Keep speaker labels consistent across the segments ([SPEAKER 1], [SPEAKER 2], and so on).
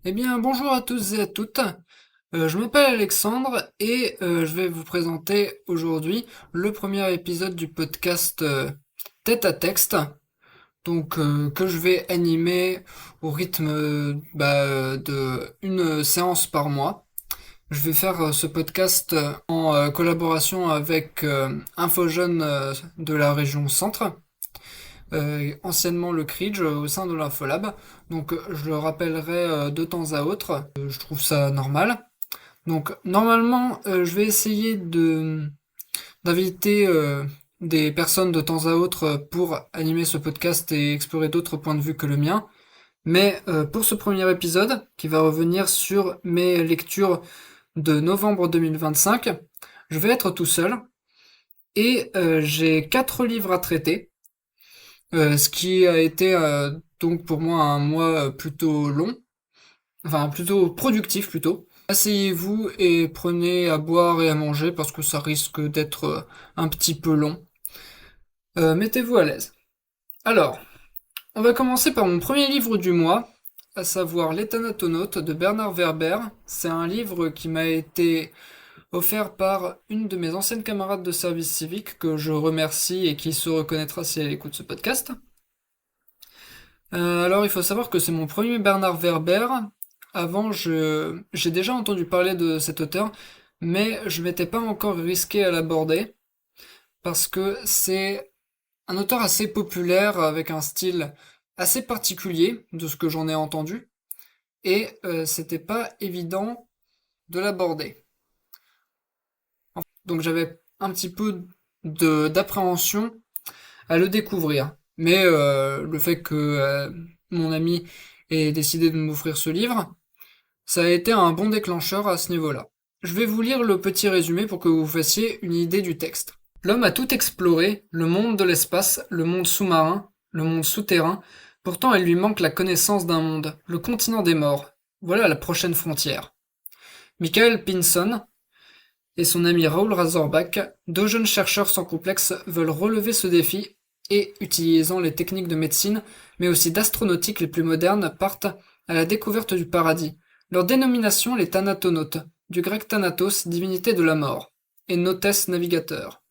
[SPEAKER 1] Eh bien, bonjour à tous et à toutes. Je m'appelle Alexandre et je vais vous présenter aujourd'hui le premier épisode du podcast Tête à Texte, que je vais animer au rythme de une séance par mois. Je vais faire ce podcast en collaboration avec Infogène de la région Centre, anciennement le CRIDGE au sein de l'Infolab. Je le rappellerai de temps à autre. Je trouve ça normal. Donc normalement, je vais essayer de d'inviter des personnes de temps à autre pour animer ce podcast et explorer d'autres points de vue que le mien. Mais pour ce premier épisode, qui va revenir sur mes lectures de novembre 2025, je vais être tout seul et j'ai 4 livres à traiter, ce qui a été donc pour moi un mois plutôt long, enfin plutôt productif plutôt. Asseyez-vous et prenez à boire et à manger parce que ça risque d'être un petit peu long. Mettez-vous à l'aise. Alors, on va commencer par mon premier livre du mois, à savoir Les Thanatonautes de Bernard Werber. C'est un livre qui m'a été offert par une de mes anciennes camarades de service civique que je remercie et qui se reconnaîtra si elle écoute ce podcast. Alors, il faut savoir que c'est mon premier Bernard Werber. Avant, j'ai déjà entendu parler de cet auteur, mais je m'étais pas encore risqué à l'aborder parce que c'est un auteur assez populaire avec un style assez particulier de ce que j'en ai entendu et c'était pas évident de l'aborder. Donc j'avais un petit peu de d'appréhension à le découvrir. Mais le fait que mon ami ait décidé de m'offrir ce livre, ça a été un bon déclencheur à ce niveau-là. Je vais vous lire le petit résumé pour que vous fassiez une idée du texte. L'homme a tout exploré, le monde de l'espace, le monde sous-marin, le monde souterrain, pourtant il lui manque la connaissance d'un monde, le continent des morts. Voilà la prochaine frontière. Michael Pinson et son ami Raoul Razorback, 2 jeunes chercheurs sans complexe, veulent relever ce défi et, utilisant les techniques de médecine, mais aussi d'astronautique les plus modernes, partent à la découverte du paradis. Leur dénomination, les Thanatonautes, du grec Thanatos, divinité de la mort, et Notes, navigateur.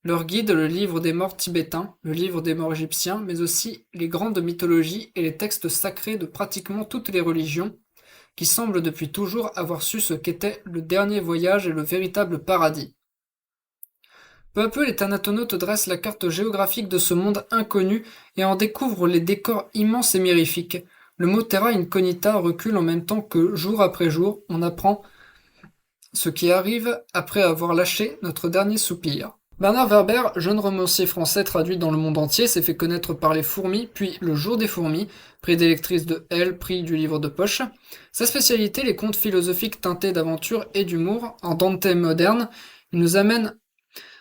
[SPEAKER 1] Leur guide, le livre des morts tibétain, le livre des morts égyptiens, mais aussi les grandes mythologies et les textes sacrés de pratiquement toutes les religions, qui semblent depuis toujours avoir su ce qu'était le dernier voyage et le véritable paradis. Peu à peu, les Thanatonautes dressent la carte géographique de ce monde inconnu et en découvrent les décors immenses et mirifiques. Le mot terra incognita recule en même temps que, jour après jour, on apprend ce qui arrive après avoir lâché notre dernier soupir. Bernard Werber, jeune romancier français traduit dans le monde entier, s'est fait connaître par Les Fourmis, puis Le Jour des Fourmis, prix des lectrices de Elle, prix du livre de poche. Sa spécialité, les contes philosophiques teintés d'aventure et d'humour, en Dante moderne, il nous amène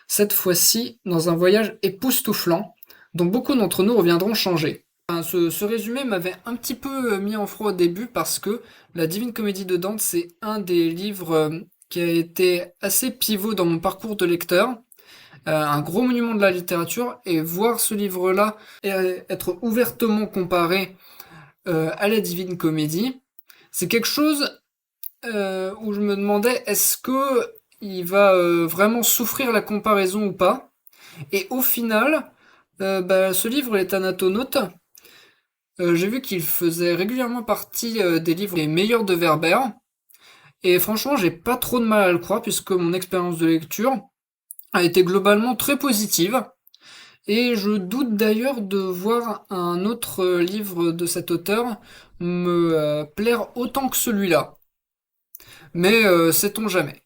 [SPEAKER 1] cette fois-ci dans un voyage époustouflant, dont beaucoup d'entre nous reviendront changés. Ce résumé m'avait un petit peu mis en froid au début parce que La Divine Comédie de Dante, c'est un des livres qui a été assez pivot dans mon parcours de lecteur, un gros monument de la littérature, et voir ce livre-là être ouvertement comparé à La Divine Comédie, c'est quelque chose où je me demandais est-ce que il va vraiment souffrir la comparaison ou pas. Et au final, ce livre, Les Thanatonautes, j'ai vu qu'il faisait régulièrement partie des livres les meilleurs de Werber. Et franchement, j'ai pas trop de mal à le croire puisque mon expérience de lecture a été globalement très positive. Et je doute d'ailleurs de voir un autre livre de cet auteur me plaire autant que celui-là. Mais sait-on jamais.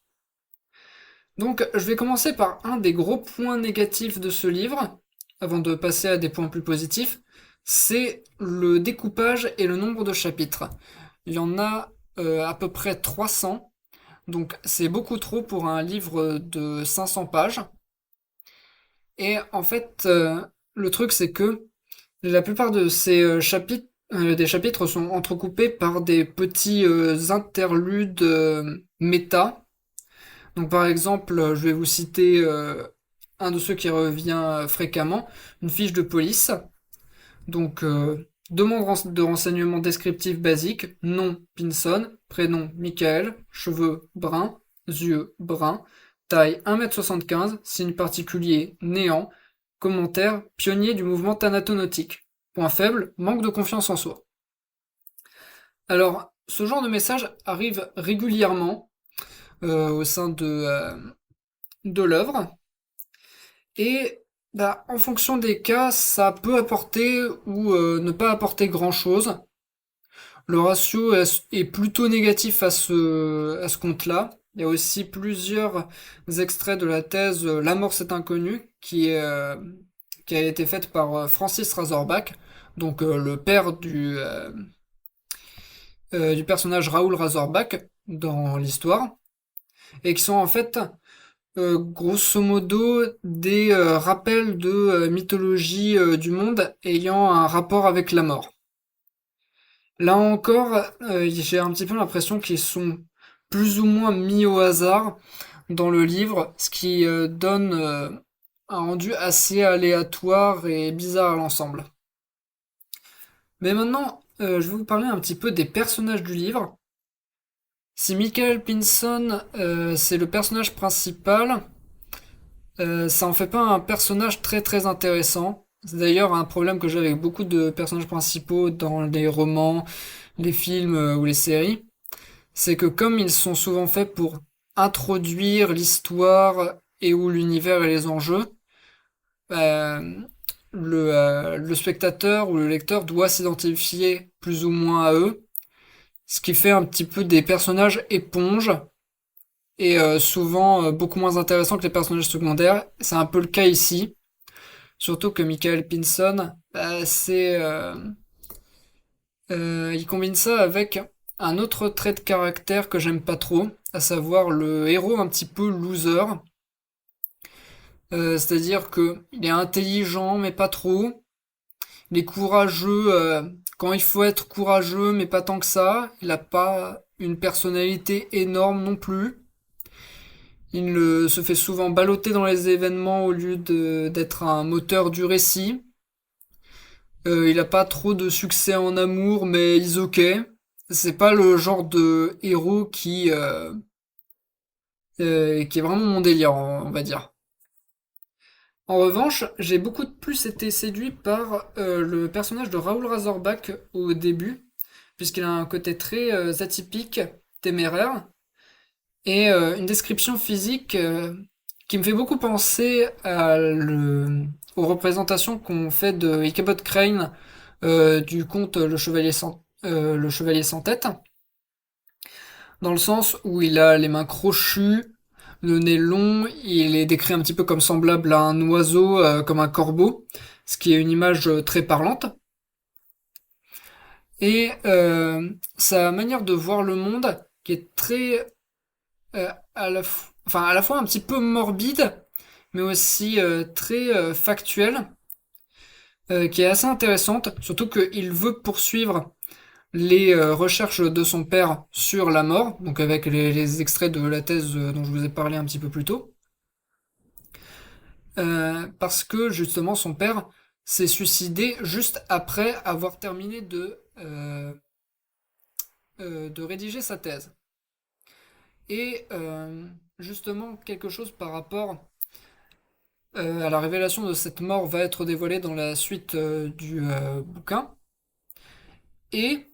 [SPEAKER 1] Donc je vais commencer par un des gros points négatifs de ce livre, avant de passer à des points plus positifs, c'est le découpage et le nombre de chapitres. Il y en a à peu près 300, donc c'est beaucoup trop pour un livre de 500 pages. Et en fait, le truc c'est que la plupart de ces chapitres, des chapitres sont entrecoupés par des petits interludes méta. Donc par exemple, je vais vous citer un de ceux qui revient fréquemment, une fiche de police. Donc Demande de renseignements descriptifs basiques, nom Pinson, prénom Michael, cheveux bruns, yeux bruns, taille 1,75 m, signe particulier néant, commentaire pionnier du mouvement thanatonotique. Point faible, manque de confiance en soi. Alors, ce genre de message arrive régulièrement au sein de l'œuvre, et bah, en fonction des cas, ça peut apporter ou ne pas apporter grand-chose. Le ratio est plutôt négatif à ce compte-là. Il y a aussi plusieurs extraits de la thèse La mort c'est inconnu qui a été faite par Francis Razorback, donc le père du personnage Raoul Razorback dans l'histoire, et qui sont en fait grosso modo des rappels de mythologie du monde ayant un rapport avec la mort. Là encore, j'ai un petit peu l'impression qu'ils sont plus ou moins mis au hasard dans le livre, ce qui donne un rendu assez aléatoire et bizarre à l'ensemble. Mais maintenant, je vais vous parler un petit peu des personnages du livre. Si Michael Pinson, c'est le personnage principal, ça en fait pas un personnage très très intéressant. C'est d'ailleurs un problème que j'ai avec beaucoup de personnages principaux dans les romans, les films ou les séries. C'est que comme ils sont souvent faits pour introduire l'histoire et ou l'univers et les enjeux, euh, le spectateur ou le lecteur doit s'identifier plus ou moins à eux, ce qui fait un petit peu des personnages éponges et souvent beaucoup moins intéressants que les personnages secondaires. C'est un peu le cas ici, surtout que Michael Pinson, bah, il combine ça avec un autre trait de caractère que j'aime pas trop, à savoir le héros un petit peu loser. C'est-à-dire que il est intelligent mais pas trop. Il est courageux quand il faut être courageux mais pas tant que ça. Il a pas une personnalité énorme non plus. Se fait souvent balloter dans les événements au lieu d'être un moteur du récit. Il a pas trop de succès en amour, mais il est ok. C'est pas le genre de héros qui est vraiment mon délire, on va dire. En revanche, j'ai beaucoup plus été séduit par le personnage de Raoul Razorback au début, puisqu'il a un côté très atypique, téméraire, et une description physique qui me fait beaucoup penser aux représentations qu'on fait de Ichabod Crane du conte Le Chevalier sans tête, dans le sens où il a les mains crochues, le nez long, il est décrit un petit peu comme semblable à un oiseau, comme un corbeau, ce qui est une image très parlante. Et sa manière de voir le monde, qui est très à la fois un petit peu morbide, mais aussi très factuelle, qui est assez intéressante, surtout qu'il veut poursuivre les recherches de son père sur la mort, donc avec les extraits de la thèse dont je vous ai parlé un petit peu plus tôt, parce que justement son père s'est suicidé juste après avoir terminé de rédiger sa thèse. Et justement quelque chose par rapport à la révélation de cette mort va être dévoilée dans la suite du bouquin. Et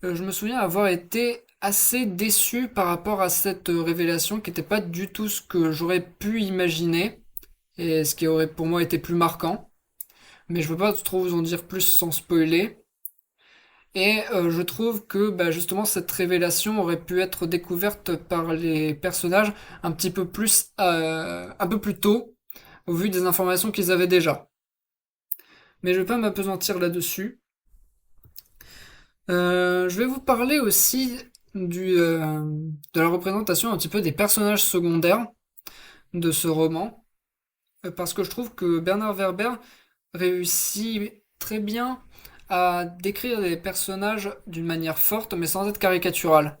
[SPEAKER 1] je me souviens avoir été assez déçu par rapport à cette révélation qui n'était pas du tout ce que j'aurais pu imaginer et ce qui aurait pour moi été plus marquant. Mais je ne veux pas trop vous en dire plus sans spoiler. Et je trouve que bah, justement cette révélation aurait pu être découverte par les personnages un peu plus tôt, au vu des informations qu'ils avaient déjà. Mais je vais pas m'apesantir là-dessus. Je vais vous parler aussi de la représentation un petit peu des personnages secondaires de ce roman, parce que je trouve que Bernard Werber réussit très bien à décrire des personnages d'une manière forte, mais sans être caricatural.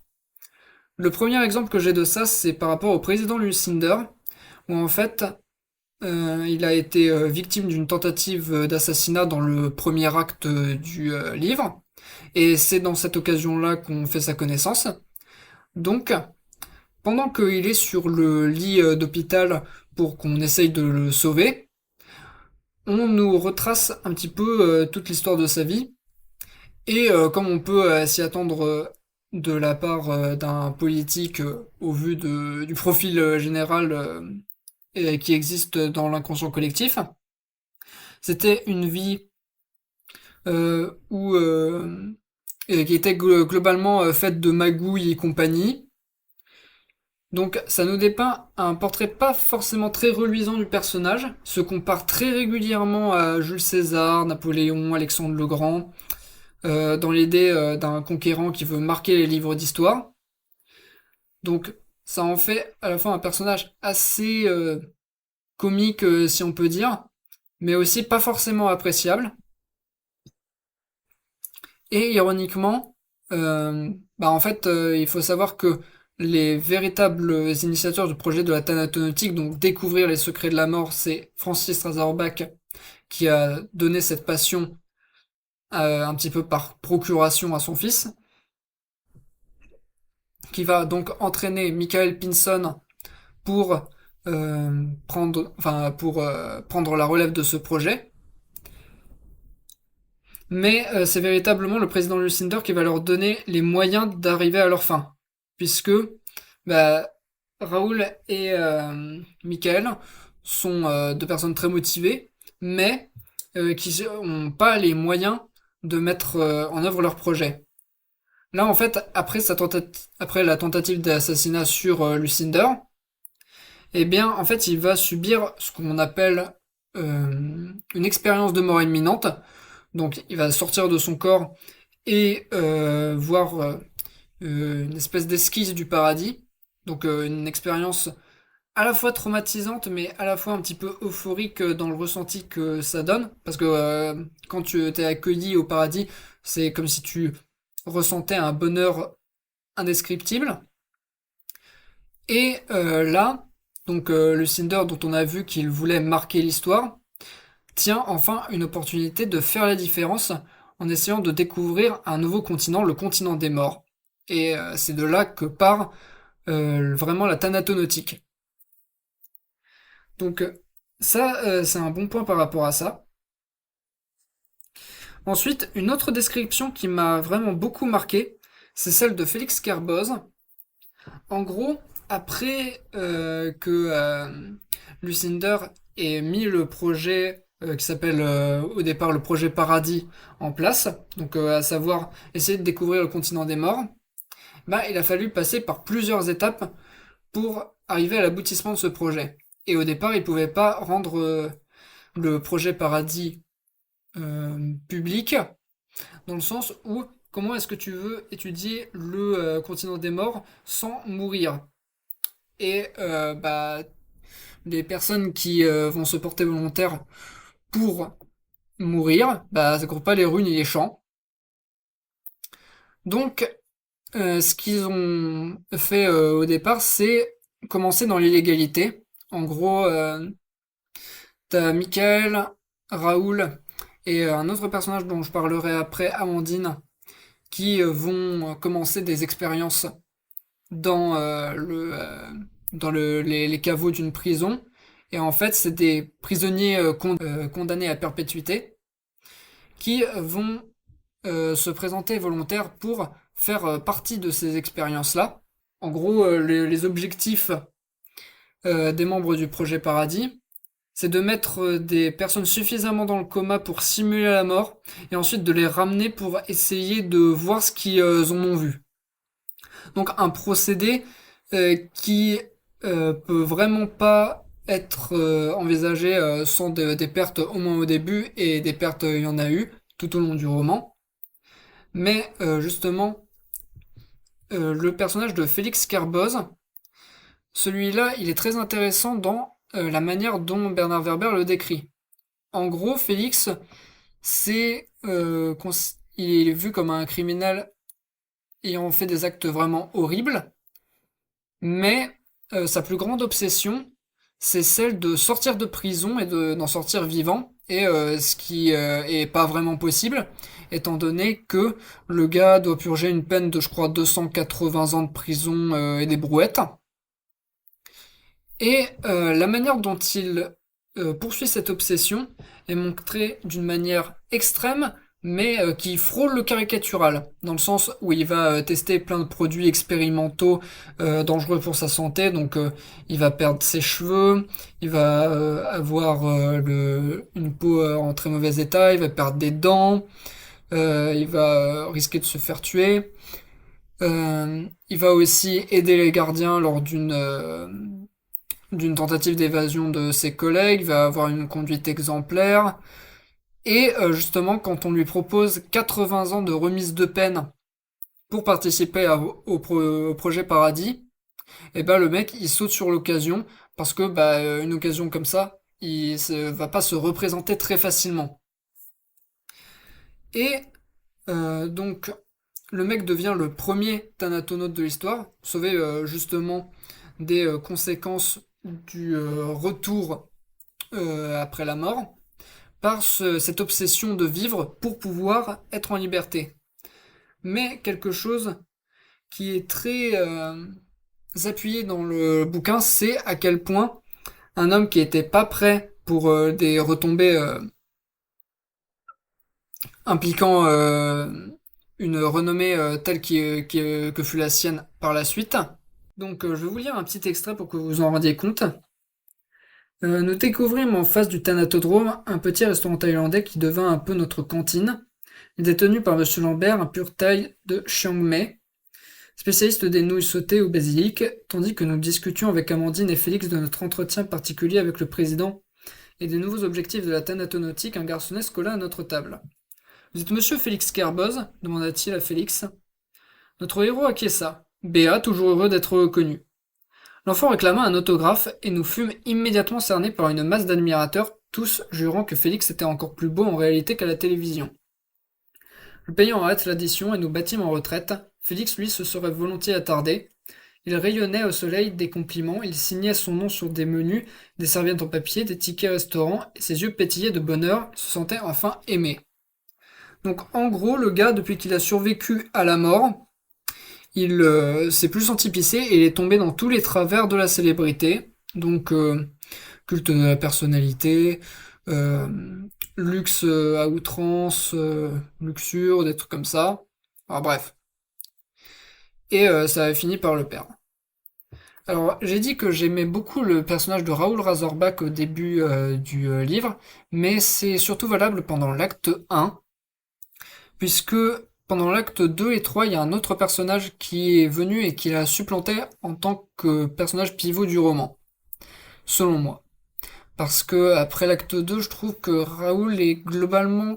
[SPEAKER 1] Le premier exemple que j'ai de ça, c'est par rapport au président Lucinder, où en fait, il a été victime d'une tentative d'assassinat dans le premier acte du livre, et c'est dans cette occasion-là qu'on fait sa connaissance. Donc, pendant qu'il est sur le lit d'hôpital pour qu'on essaye de le sauver, on nous retrace un petit peu toute l'histoire de sa vie, et comme on peut s'y attendre de la part d'un politique au vu du profil général et qui existe dans l'inconscient collectif, c'était une vie qui était globalement faite de magouilles et compagnie. Donc ça nous dépeint un portrait pas forcément très reluisant du personnage, se compare très régulièrement à Jules César, Napoléon, Alexandre le Grand, dans l'idée d'un conquérant qui veut marquer les livres d'histoire. Donc ça en fait à la fois un personnage assez comique, si on peut dire, mais aussi pas forcément appréciable. Et ironiquement, en fait, il faut savoir que les véritables initiateurs du projet de la Thanatonautiques, donc découvrir les secrets de la mort, c'est Francis Razorback qui a donné cette passion un petit peu par procuration à son fils, qui va donc entraîner Michael Pinson pour prendre la relève de ce projet. Mais c'est véritablement le président Lucinder qui va leur donner les moyens d'arriver à leur fin. Puisque bah, Raoul et Michael sont deux personnes très motivées, mais qui n'ont pas les moyens de mettre en œuvre leur projet. Là, en fait, après la tentative d'assassinat sur Lucinder, eh bien, en fait, il va subir ce qu'on appelle une expérience de mort imminente. Donc, il va sortir de son corps et voir une espèce d'esquisse du paradis. Donc, une expérience à la fois traumatisante, mais à la fois un petit peu euphorique dans le ressenti que ça donne. Parce que quand tu t'es accueilli au paradis, c'est comme si tu ressentais un bonheur indescriptible. Et là, donc le Cinder dont on a vu qu'il voulait marquer l'histoire, tient enfin une opportunité de faire la différence en essayant de découvrir un nouveau continent, le continent des morts. Et c'est de là que part vraiment la thanatonautique. Donc ça, c'est un bon point par rapport à ça. Ensuite, une autre description qui m'a vraiment beaucoup marqué, c'est celle de Félix Kerboz. En gros, après que Lucinder ait mis le projet qui s'appelle au départ le projet Paradis en place, donc à savoir essayer de découvrir le continent des morts, bah, il a fallu passer par plusieurs étapes pour arriver à l'aboutissement de ce projet. Et au départ, il pouvait pas rendre le projet Paradis public, dans le sens où comment est-ce que tu veux étudier le continent des morts sans mourir. Et les personnes qui vont se porter volontaires pour mourir, bah ça court pas les rues ni les champs. Donc ce qu'ils ont fait au départ, c'est commencer dans l'illégalité. En gros, t'as Michael, Raoul et un autre personnage dont je parlerai après, Amandine, qui vont commencer des expériences dans les caveaux d'une prison. Et en fait, c'est des prisonniers condamnés à perpétuité qui vont se présenter volontaires pour faire partie de ces expériences-là. En gros, les objectifs des membres du projet Paradis, c'est de mettre des personnes suffisamment dans le coma pour simuler la mort et ensuite de les ramener pour essayer de voir ce qu'ils en ont vu. Donc un procédé qui peut vraiment pas être envisagé sans des pertes au moins au début, et des pertes il y en a eu tout au long du roman. Mais justement, le personnage de Félix Kerboz, celui-là, il est très intéressant dans la manière dont Bernard Werber le décrit. En gros, Félix, il est vu comme un criminel ayant fait des actes vraiment horribles, mais sa plus grande obsession, c'est celle de sortir de prison et d'en sortir vivant, et ce qui est pas vraiment possible, étant donné que le gars doit purger une peine de, je crois, 280 ans de prison et des brouettes. Et la manière dont il poursuit cette obsession est montrée d'une manière extrême, mais qui frôle le caricatural, dans le sens où il va tester plein de produits expérimentaux dangereux pour sa santé, donc il va perdre ses cheveux, il va avoir une peau en très mauvais état, il va perdre des dents, il va risquer de se faire tuer, il va aussi aider les gardiens lors d'une tentative d'évasion de ses collègues, il va avoir une conduite exemplaire, et justement quand on lui propose 80 ans de remise de peine pour participer au projet Paradis, et ben le mec il saute sur l'occasion, parce que bah, une occasion comme ça, va pas se représenter très facilement. Et donc le mec devient le premier thanatonaute de l'histoire, sauvé justement des conséquences du retour après la mort, par cette obsession de vivre pour pouvoir être en liberté. Mais quelque chose qui est très appuyé dans le bouquin, c'est à quel point un homme qui était pas prêt pour des retombées impliquant une renommée que fut la sienne par la suite. Donc je vais vous lire un petit extrait pour que vous vous en rendiez compte. Nous découvrîmes en face du Thanatodrome un petit restaurant thaïlandais qui devint un peu notre cantine. Il est tenu par Monsieur Lambert, un pur thaï de Chiang Mai, spécialiste des nouilles sautées au basilic, tandis que nous discutions avec Amandine et Félix de notre entretien particulier avec le président et des nouveaux objectifs de la Thanatonautique, un garçonnet se colla à notre table. Vous êtes Monsieur Félix Kerboz demanda-t-il à Félix. Notre héros acquiesça. Béat, toujours heureux d'être reconnu. L'enfant réclama un autographe et nous fûmes immédiatement cernés par une masse d'admirateurs, tous jurant que Félix était encore plus beau en réalité qu'à la télévision. Le payant en hâte l'addition et nous battîmes en retraite. Félix, lui, se serait volontiers attardé. Il rayonnait au soleil des compliments, il signait son nom sur des menus, des serviettes en papier, des tickets restaurants, et ses yeux pétillaient de bonheur, se sentait enfin aimé. Donc en gros, le gars, depuis qu'il a survécu à la mort, il s'est plus senti pisser et il est tombé dans tous les travers de la célébrité. Donc culte de la personnalité, euh, luxe à outrance, luxure, des trucs comme ça. Alors bref. Et ça a fini par le perdre. Alors, j'ai dit que j'aimais beaucoup le personnage de Raoul Razorback au début du livre, mais c'est surtout valable pendant l'acte 1, puisque pendant l'acte 2 et 3, il y a un autre personnage qui est venu et qui l'a supplanté en tant que personnage pivot du roman, selon moi. Parce que après l'acte 2, je trouve que Raoul est globalement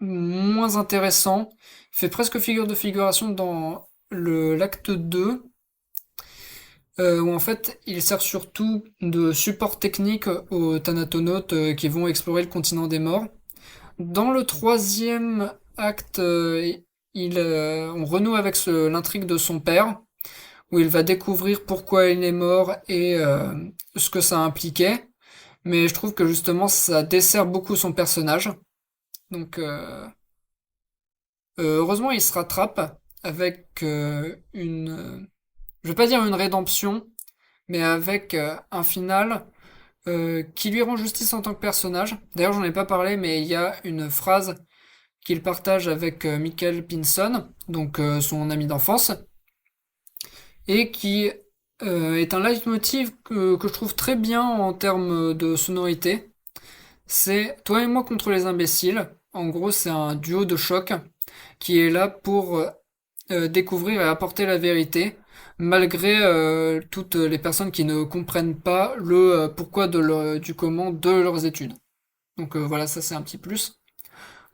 [SPEAKER 1] moins intéressant, il fait presque figure de figuration dans l'acte 2, où en fait il sert surtout de support technique aux thanatonautes qui vont explorer le continent des morts. Dans le troisième acte, on renoue avec l'intrigue de son père, où il va découvrir pourquoi il est mort et ce que ça impliquait. Mais je trouve que justement ça dessert beaucoup son personnage. Donc heureusement il se rattrape avec je vais pas dire une rédemption, mais avec un final qui lui rend justice en tant que personnage. D'ailleurs, j'en ai pas parlé, mais il y a une phrase qu'il partage avec Michael Pinson, donc son ami d'enfance, et qui est un leitmotiv que je trouve très bien en termes de sonorité. C'est toi et moi contre les imbéciles. En gros, c'est un duo de choc qui est là pour découvrir et apporter la vérité, malgré toutes les personnes qui ne comprennent pas le pourquoi du comment de leurs études. Donc voilà, ça c'est un petit plus.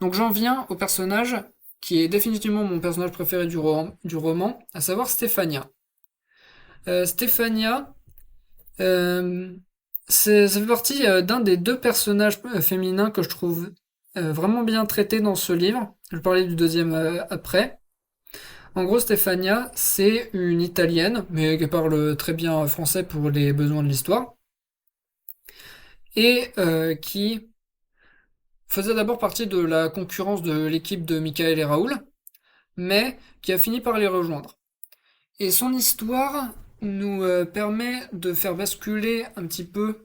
[SPEAKER 1] Donc j'en viens au personnage qui est définitivement mon personnage préféré du roman, à savoir Stéphania. Stéphania, euh, ça fait partie d'un des deux personnages féminins que je trouve vraiment bien traités dans ce livre. Je vais parler du deuxième après. En gros, Stefania, c'est une Italienne, mais qui parle très bien français pour les besoins de l'histoire. et qui faisait d'abord partie de la concurrence de l'équipe de Michael et Raoul, mais qui a fini par les rejoindre. Et son histoire nous permet de faire basculer un petit peu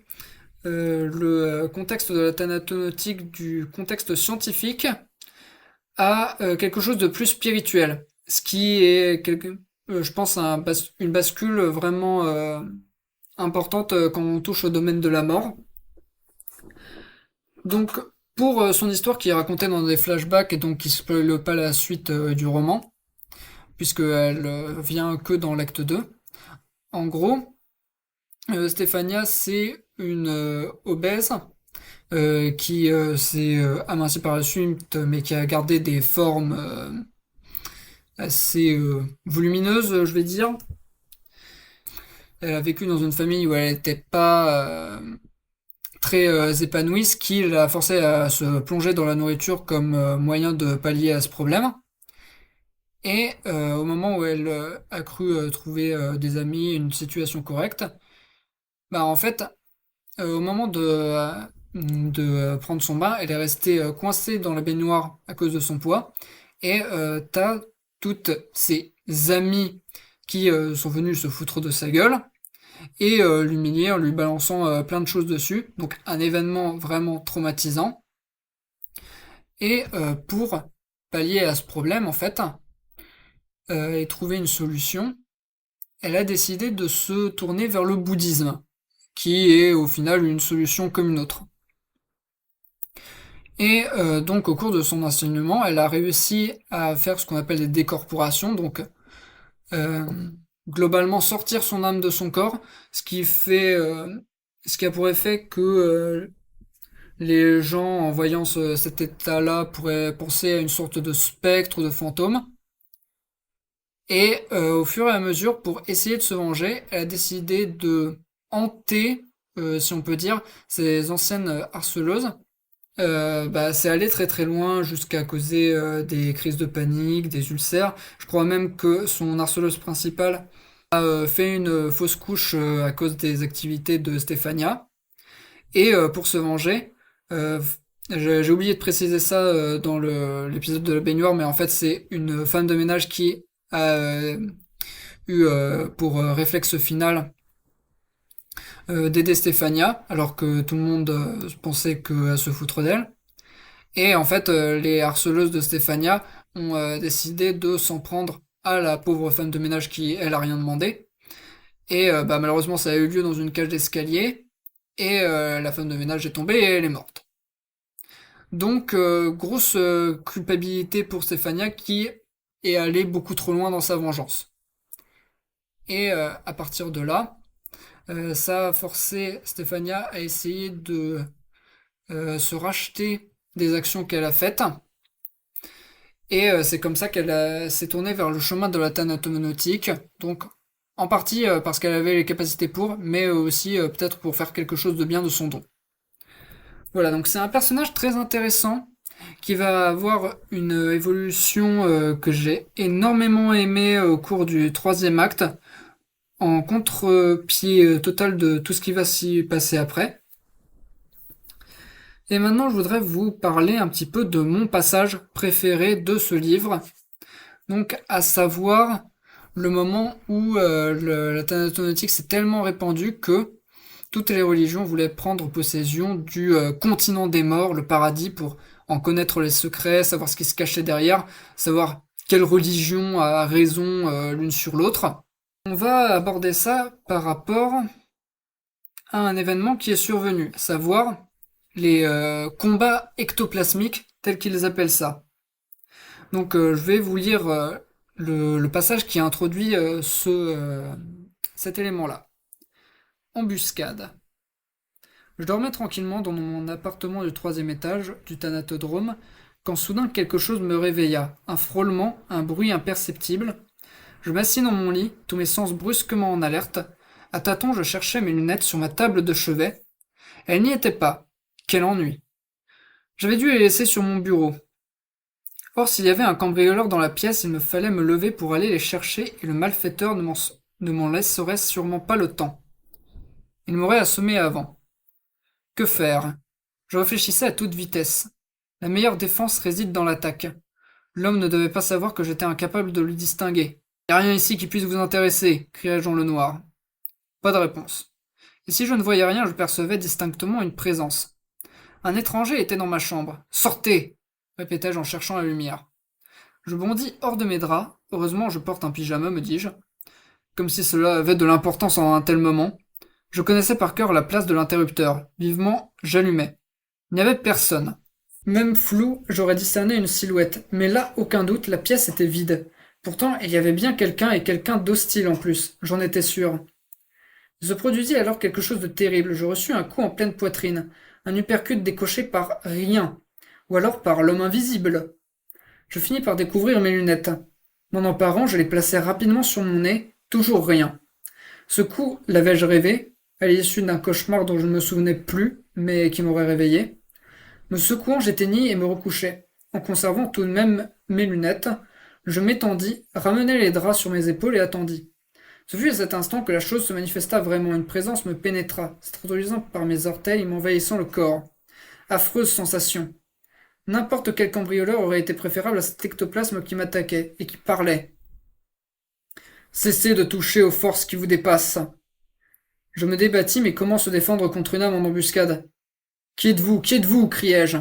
[SPEAKER 1] le contexte de la thanatonautiques du contexte scientifique à quelque chose de plus spirituel. Ce qui est, je pense, une bascule vraiment importante quand on touche au domaine de la mort. Donc, pour son histoire qui est racontée dans des flashbacks et donc qui spoile pas la suite du roman, puisqu'elle vient que dans l'acte 2. En gros, Stéphania, c'est une obèse qui s'est amincie par la suite, mais qui a gardé des formes assez volumineuses, je vais dire. Elle a vécu dans une famille où elle n'était pas très épanouie, ce qui l'a forcée à se plonger dans la nourriture comme moyen de pallier à ce problème. Et au moment où elle a cru trouver des amis, une situation correcte, bah en fait, au moment de prendre son bain, elle est restée coincée dans la baignoire à cause de son poids. Et t'as toutes ses amies qui sont venues se foutre de sa gueule et l'humilier en lui balançant plein de choses dessus. Donc un événement vraiment traumatisant. Et pour pallier à ce problème, en fait, et trouver une solution, elle a décidé de se tourner vers le bouddhisme, qui est au final une solution comme une autre. Et donc au cours de son enseignement, elle a réussi à faire ce qu'on appelle des décorporations, donc euh, globalement sortir son âme de son corps, ce qui a pour effet que les gens en voyant cet état-là pourraient penser à une sorte de spectre ou de fantôme. Et au fur et à mesure, pour essayer de se venger, elle a décidé de hanter, si on peut dire, ses anciennes harceleuses. Bah, c'est allé très très loin jusqu'à causer des crises de panique, des ulcères. Je crois même que son harceleuse principale a fait une fausse couche à cause des activités de Stéphania. Et pour se venger, euh, j'ai oublié de préciser ça dans l'épisode de la baignoire, mais en fait c'est une femme de ménage qui a eu pour réflexe final d'aider Stéphania, alors que tout le monde pensait qu'elle se foutre d'elle. Et en fait, les harceleuses de Stéphania ont décidé de s'en prendre à la pauvre femme de ménage qui, elle, a rien demandé. Et bah, malheureusement, ça a eu lieu dans une cage d'escalier. Et la femme de ménage est tombée et elle est morte. Donc, grosse culpabilité pour Stéphania qui est allée beaucoup trop loin dans sa vengeance. Et à partir de là, ça a forcé Stéphania à essayer de se racheter des actions qu'elle a faites. Et c'est comme ça qu'elle s'est tournée vers le chemin de la thanatomonautique. Donc, en partie parce qu'elle avait les capacités pour, mais aussi peut-être pour faire quelque chose de bien de son don. Voilà, donc c'est un personnage très intéressant qui va avoir une évolution que j'ai énormément aimée au cours du troisième acte, en contre-pied total de tout ce qui va s'y passer après. Et maintenant, je voudrais vous parler un petit peu de mon passage préféré de ce livre, donc à savoir le moment où la thanatonautics s'est tellement répandue que toutes les religions voulaient prendre possession du continent des morts, le paradis, pour en connaître les secrets, savoir ce qui se cachait derrière, savoir quelle religion a raison l'une sur l'autre. On va aborder ça par rapport à un événement qui est survenu, à savoir les combats ectoplasmiques, tels qu'ils appellent ça. Donc je vais vous lire le passage qui introduit cet élément-là. Embuscade. Je dormais tranquillement dans mon appartement du troisième étage du thanatodrome, quand soudain quelque chose me réveilla. Un frôlement, un bruit imperceptible. Je m'assis dans mon lit, tous mes sens brusquement en alerte. À tâtons, je cherchais mes lunettes sur ma table de chevet. Elles n'y étaient pas. Quel ennui. J'avais dû les laisser sur mon bureau. Or, s'il y avait un cambrioleur dans la pièce, il me fallait me lever pour aller les chercher, et le malfaiteur ne m'en laisserait sûrement pas le temps. Il m'aurait assommé avant. Que faire? Je réfléchissais à toute vitesse. La meilleure défense réside dans l'attaque. L'homme ne devait pas savoir que j'étais incapable de le distinguer. Y a rien ici qui puisse vous intéresser, criai-je dans le noir. Pas de réponse. Et si je ne voyais rien, je percevais distinctement une présence. Un étranger était dans ma chambre. Sortez! Répétai-je en cherchant la lumière. Je bondis hors de mes draps. Heureusement, je porte un pyjama, me dis-je. Comme si cela avait de l'importance en un tel moment. Je connaissais par cœur la place de l'interrupteur. Vivement, j'allumai. Il n'y avait personne. Même flou, j'aurais discerné une silhouette, mais là, aucun doute, la pièce était vide. Pourtant, il y avait bien quelqu'un et quelqu'un d'hostile en plus, j'en étais sûr. Il se produisit alors quelque chose de terrible. Je reçus un coup en pleine poitrine, un uppercut décoché par rien, ou alors par l'homme invisible. Je finis par découvrir mes lunettes. M'en emparant, je les plaçai rapidement sur mon nez, toujours rien. Ce coup, l'avais-je rêvé, à l'issue d'un cauchemar dont je ne me souvenais plus, mais qui m'aurait réveillé. Me secouant, j'éteignis et me recouchai. En conservant tout de même mes lunettes, je m'étendis, ramenai les draps sur mes épaules et attendis. Ce fut à cet instant que la chose se manifesta vraiment. Une présence me pénétra, s'introduisant par mes orteils et m'envahissant le corps. Affreuse sensation. N'importe quel cambrioleur aurait été préférable à cet ectoplasme qui m'attaquait et qui parlait. Cessez de toucher aux forces qui vous dépassent. Je me débattis, mais comment se défendre contre une âme en embuscade? Qui êtes-vous? Qui êtes-vous? Criai-je.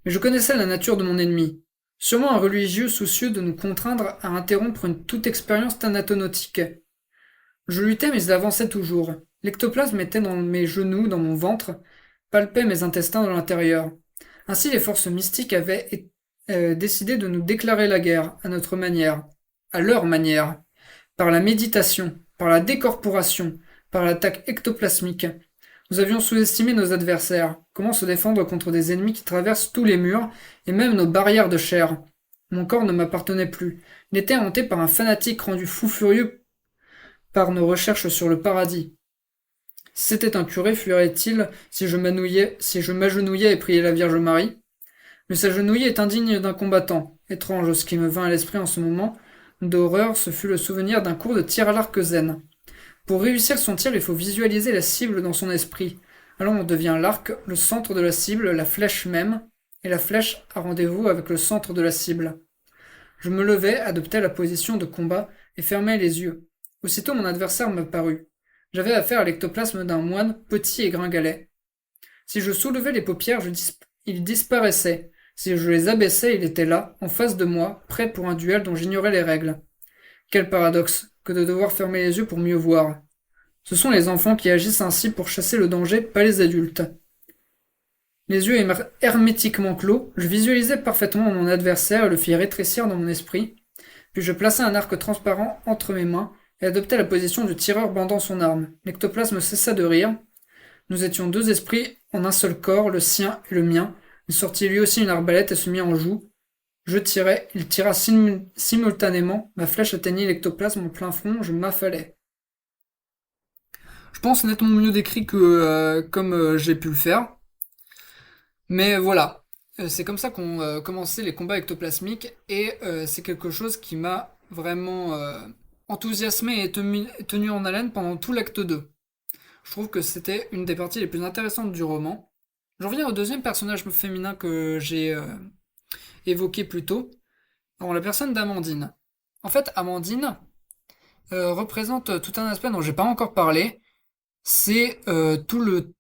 [SPEAKER 1] Mais je connaissais la nature de mon ennemi. Sûrement un religieux soucieux de nous contraindre à interrompre toute expérience thanatonotique. Je luttais, mais il avançait toujours. L'ectoplasme était dans mes genoux, dans mon ventre, palpait mes intestins de l'intérieur. Ainsi les forces mystiques avaient décidé de nous déclarer la guerre, à notre manière, à leur manière, par la méditation, par la décorporation, par l'attaque ectoplasmique. Nous avions sous-estimé nos adversaires. Comment se défendre contre des ennemis qui traversent tous les murs et même nos barrières de chair? Mon corps ne m'appartenait plus. Il était hanté par un fanatique rendu fou furieux par nos recherches sur le paradis. Si c'était un curé, fuirait-il si je m'agenouillais et priais la Vierge Marie? Mais s'agenouiller est indigne d'un combattant. Étrange, ce qui me vint à l'esprit en ce moment d'horreur, ce fut le souvenir d'un cours de tir à l'arc zen. Pour réussir son tir, il faut visualiser la cible dans son esprit. Alors on devient l'arc, le centre de la cible, la flèche même, et la flèche a rendez-vous avec le centre de la cible. Je me levai, adoptai la position de combat et fermai les yeux. Aussitôt mon adversaire m'apparut. J'avais affaire à l'ectoplasme d'un moine petit et gringalet. Si je soulevais les paupières, il disparaissait. Si je les abaissais, il était là, en face de moi, prêt pour un duel dont j'ignorais les règles. Quel paradoxe que de devoir fermer les yeux pour mieux voir. Ce sont les enfants qui agissent ainsi pour chasser le danger, pas les adultes. Les yeux hermétiquement clos, je visualisais parfaitement mon adversaire et le fis rétrécir dans mon esprit, puis je plaçai un arc transparent entre mes mains et adoptai la position du tireur bandant son arme. L'ectoplasme cessa de rire. Nous étions deux esprits en un seul corps, le sien et le mien. Il sortit lui aussi une arbalète et se mit en joue. Je tirai, il tira simultanément, ma flèche atteignit l'ectoplasme en plein front, je m'affalai. Je pense nettement mieux décrit que comme j'ai pu le faire. Mais voilà, c'est comme ça qu'ont commencé les combats ectoplasmiques et c'est quelque chose qui m'a vraiment enthousiasmé et tenu en haleine pendant tout l'acte 2. Je trouve que c'était une des parties les plus intéressantes du roman. J'en viens au deuxième personnage féminin que j'ai évoqué plus tôt, la personne d'Amandine. En fait, Amandine représente tout un aspect dont j'ai pas encore parlé, c'est toute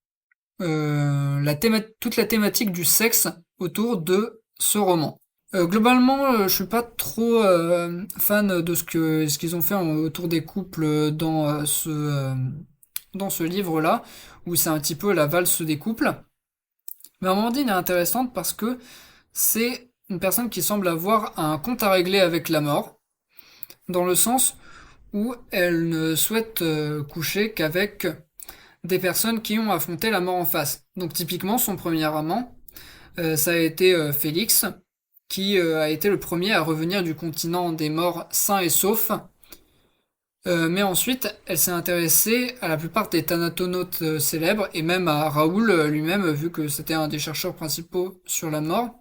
[SPEAKER 1] la thématique du sexe autour de ce roman. Globalement, je suis pas trop fan de ce qu'ils ont fait autour des couples dans ce livre-là, où c'est un petit peu la valse des couples. Mais Amandine est intéressante parce que c'est une personne qui semble avoir un compte à régler avec la mort, dans le sens où elle ne souhaite coucher qu'avec des personnes qui ont affronté la mort en face. Donc typiquement, son premier amant, ça a été Félix, qui a été le premier à revenir du continent des morts sains et saufs. Mais ensuite, elle s'est intéressée à la plupart des thanatonautes célèbres, et même à Raoul lui-même, vu que c'était un des chercheurs principaux sur la mort.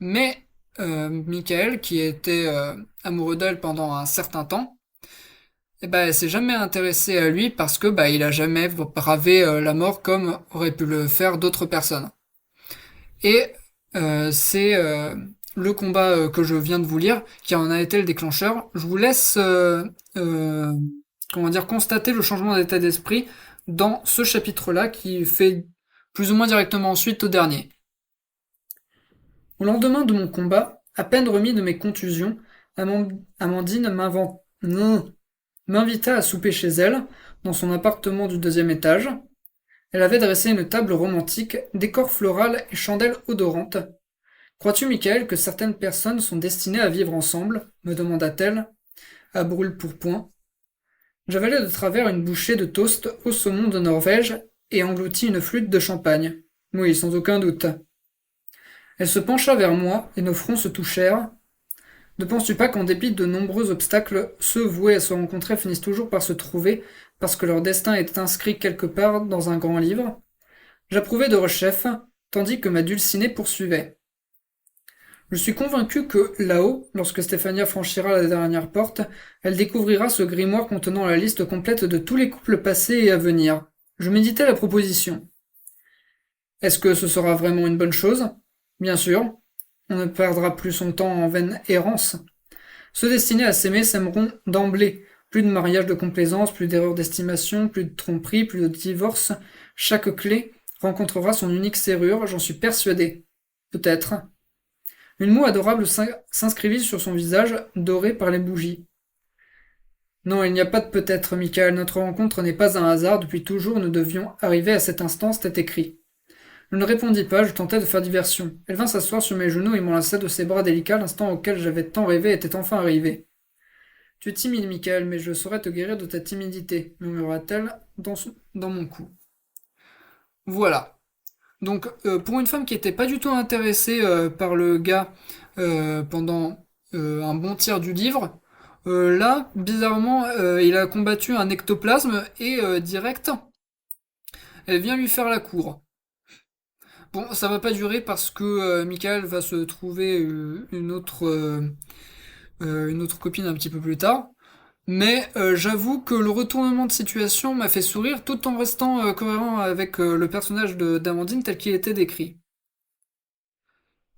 [SPEAKER 1] Mais Michael, qui était amoureux d'elle pendant un certain temps, et ben, elle s'est jamais intéressée à lui parce que il a jamais bravé la mort comme auraient pu le faire d'autres personnes. Et c'est le combat que je viens de vous lire qui en a été le déclencheur. Je vous laisse euh, comment dire constater le changement d'état d'esprit dans ce chapitre-là qui fait plus ou moins directement suite au dernier. Au lendemain de mon combat, à peine remis de mes contusions, Amandine m'invita à souper chez elle, dans son appartement du deuxième étage. Elle avait dressé une table romantique, décor floral et chandelles odorantes. Crois-tu, Michael, que certaines personnes sont destinées à vivre ensemble me demanda-t-elle, à brûle-pourpoint. J'avalai de travers une bouchée de toast au saumon de Norvège et engloutis une flûte de champagne. Oui, sans aucun doute. Elle se pencha vers moi et nos fronts se touchèrent. Ne penses-tu pas qu'en dépit de nombreux obstacles, ceux voués à se rencontrer finissent toujours par se trouver parce que leur destin est inscrit quelque part dans un grand livre? J'approuvais de rechef, tandis que ma dulcinée poursuivait. Je suis convaincu que, là-haut, lorsque Stéphania franchira la dernière porte, elle découvrira ce grimoire contenant la liste complète de tous les couples passés et à venir. Je méditais la proposition. Est-ce que ce sera vraiment une bonne chose? Bien sûr. On ne perdra plus son temps en vaine errance. Ceux destinés à s'aimer s'aimeront d'emblée. Plus de mariage de complaisance, plus d'erreurs d'estimation, plus de tromperie, plus de divorce. Chaque clé rencontrera son unique serrure, j'en suis persuadé. Peut-être. Une moue adorable s'inscrivit sur son visage, doré par les bougies. Non, il n'y a pas de peut-être, Michael. Notre rencontre n'est pas un hasard. Depuis toujours, nous devions arriver à cet instant, c'était écrit. Je ne répondis pas, je tentais de faire diversion. Elle vint s'asseoir sur mes genoux et m'enlaça de ses bras délicats. L'instant auquel j'avais tant rêvé était enfin arrivé. Tu es timide, Michael, mais je saurais te guérir de ta timidité, murmura-t-elle dans mon cou. Voilà. Donc, pour une femme qui était pas du tout intéressée par le gars pendant un bon tiers du livre, là, bizarrement, il a combattu un ectoplasme et direct, elle vient lui faire la cour. Bon, ça va pas durer parce que Michael va se trouver une autre copine un petit peu plus tard. Mais j'avoue que le retournement de situation m'a fait sourire tout en restant cohérent avec le personnage d'Amandine tel qu'il était décrit.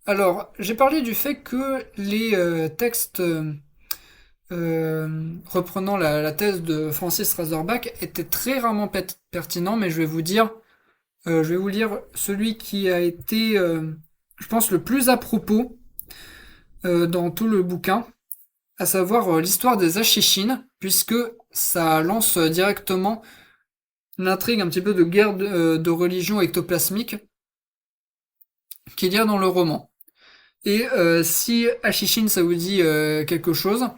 [SPEAKER 1] Alors, j'ai parlé du fait que les textes reprenant la thèse de Francis Razorback étaient très rarement pertinents, mais je vais vous lire celui qui a été, je pense, le plus à propos dans tout le bouquin, à savoir l'histoire des Achichines, puisque ça lance directement l'intrigue un petit peu de guerre de religion ectoplasmique qu'il y a dans le roman. Et si Achichine ça vous dit quelque chose,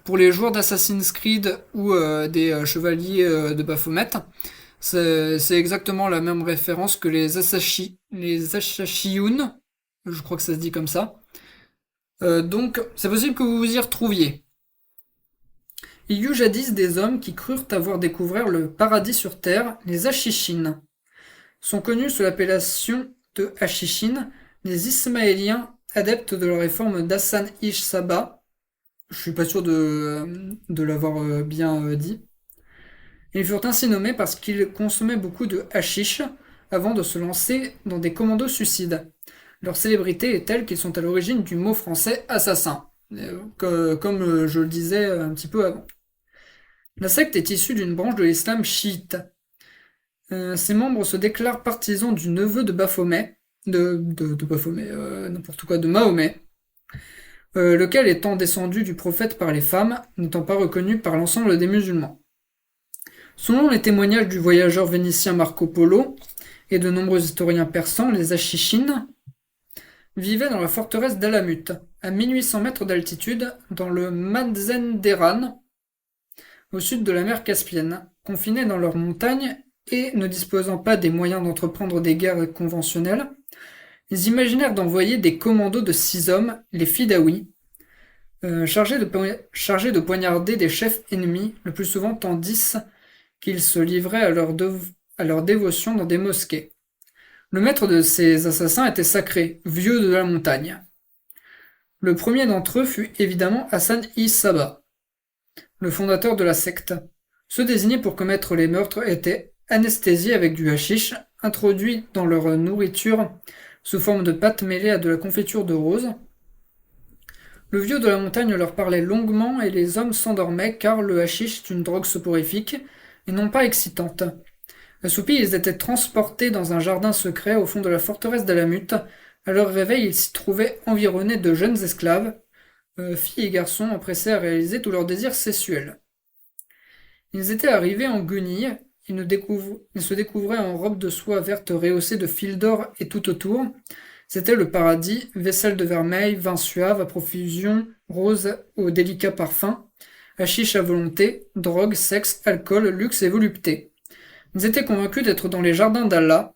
[SPEAKER 1] pour les joueurs d'Assassin's Creed ou des chevaliers de Baphomet, c'est exactement la même référence que les Asashiyun, je crois que ça se dit comme ça. Donc c'est possible que vous vous y retrouviez. Il y eut jadis des hommes qui crurent avoir découvert le paradis sur terre, les Achichines. Sont connus sous l'appellation de Achichines les Ismaéliens adeptes de la réforme d'Hassan Ish Saba. Je suis pas sûr de l'avoir bien dit. Ils furent ainsi nommés parce qu'ils consommaient beaucoup de hashish avant de se lancer dans des commandos suicides. Leur célébrité est telle qu'ils sont à l'origine du mot français assassin, comme je le disais un petit peu avant. La secte est issue d'une branche de l'islam chiite. Ses membres se déclarent partisans du neveu de Baphomet, de Baphomet, n'importe quoi, de Mahomet, lequel étant descendu du prophète par les femmes, n'étant pas reconnu par l'ensemble des musulmans. Selon les témoignages du voyageur vénitien Marco Polo et de nombreux historiens persans, les Achichines vivaient dans la forteresse d'Alamut, à 1800 mètres d'altitude, dans le Mazanderan, au sud de la mer Caspienne, confinés dans leurs montagnes et ne disposant pas des moyens d'entreprendre des guerres conventionnelles, ils imaginèrent d'envoyer des commandos de 6 hommes, les Fidaouis, chargés de poignarder des chefs ennemis, le plus souvent tandis qu'ils se livraient à leur dévotion dans des mosquées. Le maître de ces assassins était sacré, vieux de la montagne. Le premier d'entre eux fut évidemment Hassan I Saba. le fondateur de la secte. Ceux désignés pour commettre les meurtres étaient anesthésiés avec du hashish, introduit dans leur nourriture sous forme de pâte mêlée à de la confiture de rose. Le vieux de la montagne leur parlait longuement et les hommes s'endormaient car le hashish est une drogue soporifique et non pas excitante. Assoupis, ils étaient transportés dans un jardin secret au fond de la forteresse d'Alamut. À leur réveil, ils s'y trouvaient environnés de jeunes esclaves, filles et garçons empressés à réaliser tous leurs désirs sexuels. Ils étaient arrivés en guenilles, ils se découvraient en robes de soie verte rehaussées de fils d'or et tout autour. C'était le paradis, vaisselle de vermeil, vin suave à profusion, rose au délicat parfum, hashish à volonté, drogue, sexe, alcool, luxe et volupté. Ils étaient convaincus d'être dans les jardins d'Allah,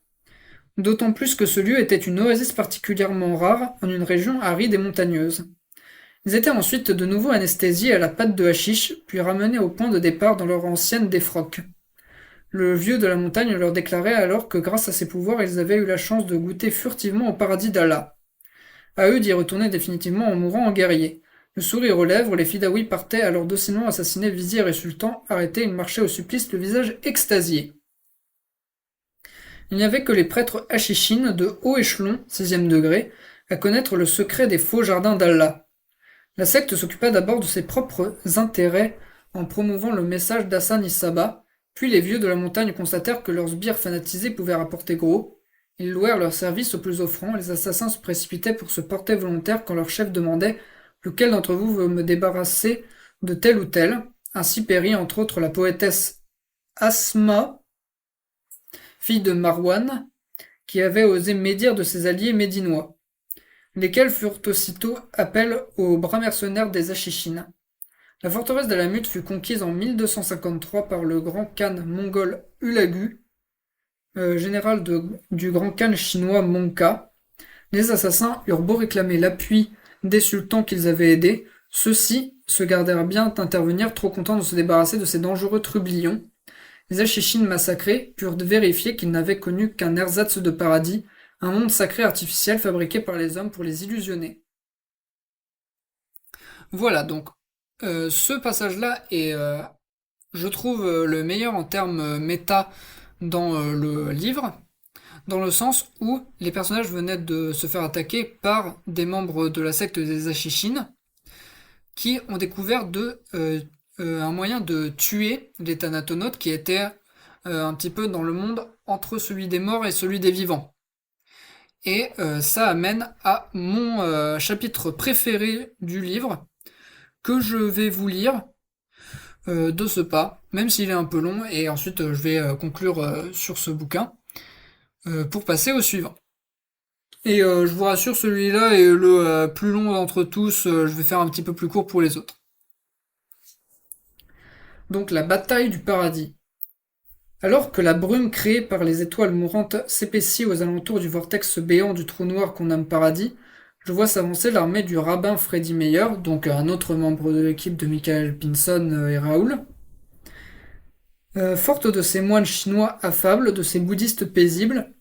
[SPEAKER 1] d'autant plus que ce lieu était une oasis particulièrement rare en une région aride et montagneuse. Ils étaient ensuite de nouveau anesthésiés à la pâte de hashish, puis ramenés au point de départ dans leur ancienne défroque. Le vieux de la montagne leur déclarait alors que grâce à ses pouvoirs, ils avaient eu la chance de goûter furtivement au paradis d'Allah. À eux d'y retourner définitivement en mourant en guerriers. Le sourire aux lèvres, les Fidaouis partaient alors docilement assassiner vizir et sultan, arrêtés, ils marchaient au supplice, le visage extasié. Il n'y avait que les prêtres hachishines de haut échelon, 16e degré, à connaître le secret des faux jardins d'Allah. La secte s'occupa d'abord de ses propres intérêts en promouvant le message d'Hassan Issaba, puis les vieux de la montagne constatèrent que leurs sbires fanatisés pouvaient rapporter gros. Ils louèrent leurs services aux plus offrants, les assassins se précipitaient pour se porter volontaires quand leur chef demandait « Lequel d'entre vous veut me débarrasser de tel ou tel ?» Ainsi périt entre autres la poétesse Asma, fille de Marwan, qui avait osé médire de ses alliés médinois, lesquels furent aussitôt appel aux bras mercenaires des Hachishines. La forteresse d'Alamut fut conquise en 1253 par le grand khan mongol Hulagu, général du grand khan chinois Mongka. Les assassins eurent beau réclamer l'appui des sultans qu'ils avaient aidés, ceux-ci se gardèrent bien d'intervenir, trop contents de se débarrasser de ces dangereux trublions. Les Hachishines massacrés purent vérifier qu'ils n'avaient connu qu'un ersatz de paradis, un monde sacré artificiel fabriqué par les hommes pour les illusionner. Voilà, donc ce passage-là est, je trouve, le meilleur en termes méta dans le livre, dans le sens où les personnages venaient de se faire attaquer par des membres de la secte des Hachishines qui ont découvert un moyen de tuer les Thanatonautes qui étaient un petit peu dans le monde entre celui des morts et celui des vivants. Et ça amène à mon chapitre préféré du livre, que je vais vous lire de ce pas, même s'il est un peu long, et ensuite je vais conclure sur ce bouquin, pour passer au suivant. Et je vous rassure, celui-là est le plus long d'entre tous, je vais faire un petit peu plus court pour les autres. Donc la bataille du paradis. Alors que la brume créée par les étoiles mourantes s'épaissit aux alentours du vortex béant du trou noir qu'on nomme paradis, je vois s'avancer l'armée du rabbin Freddy Meyer, donc un autre membre de l'équipe de Michael Pinson et Raoul. Forte de ces moines chinois affables, de ces bouddhistes paisibles,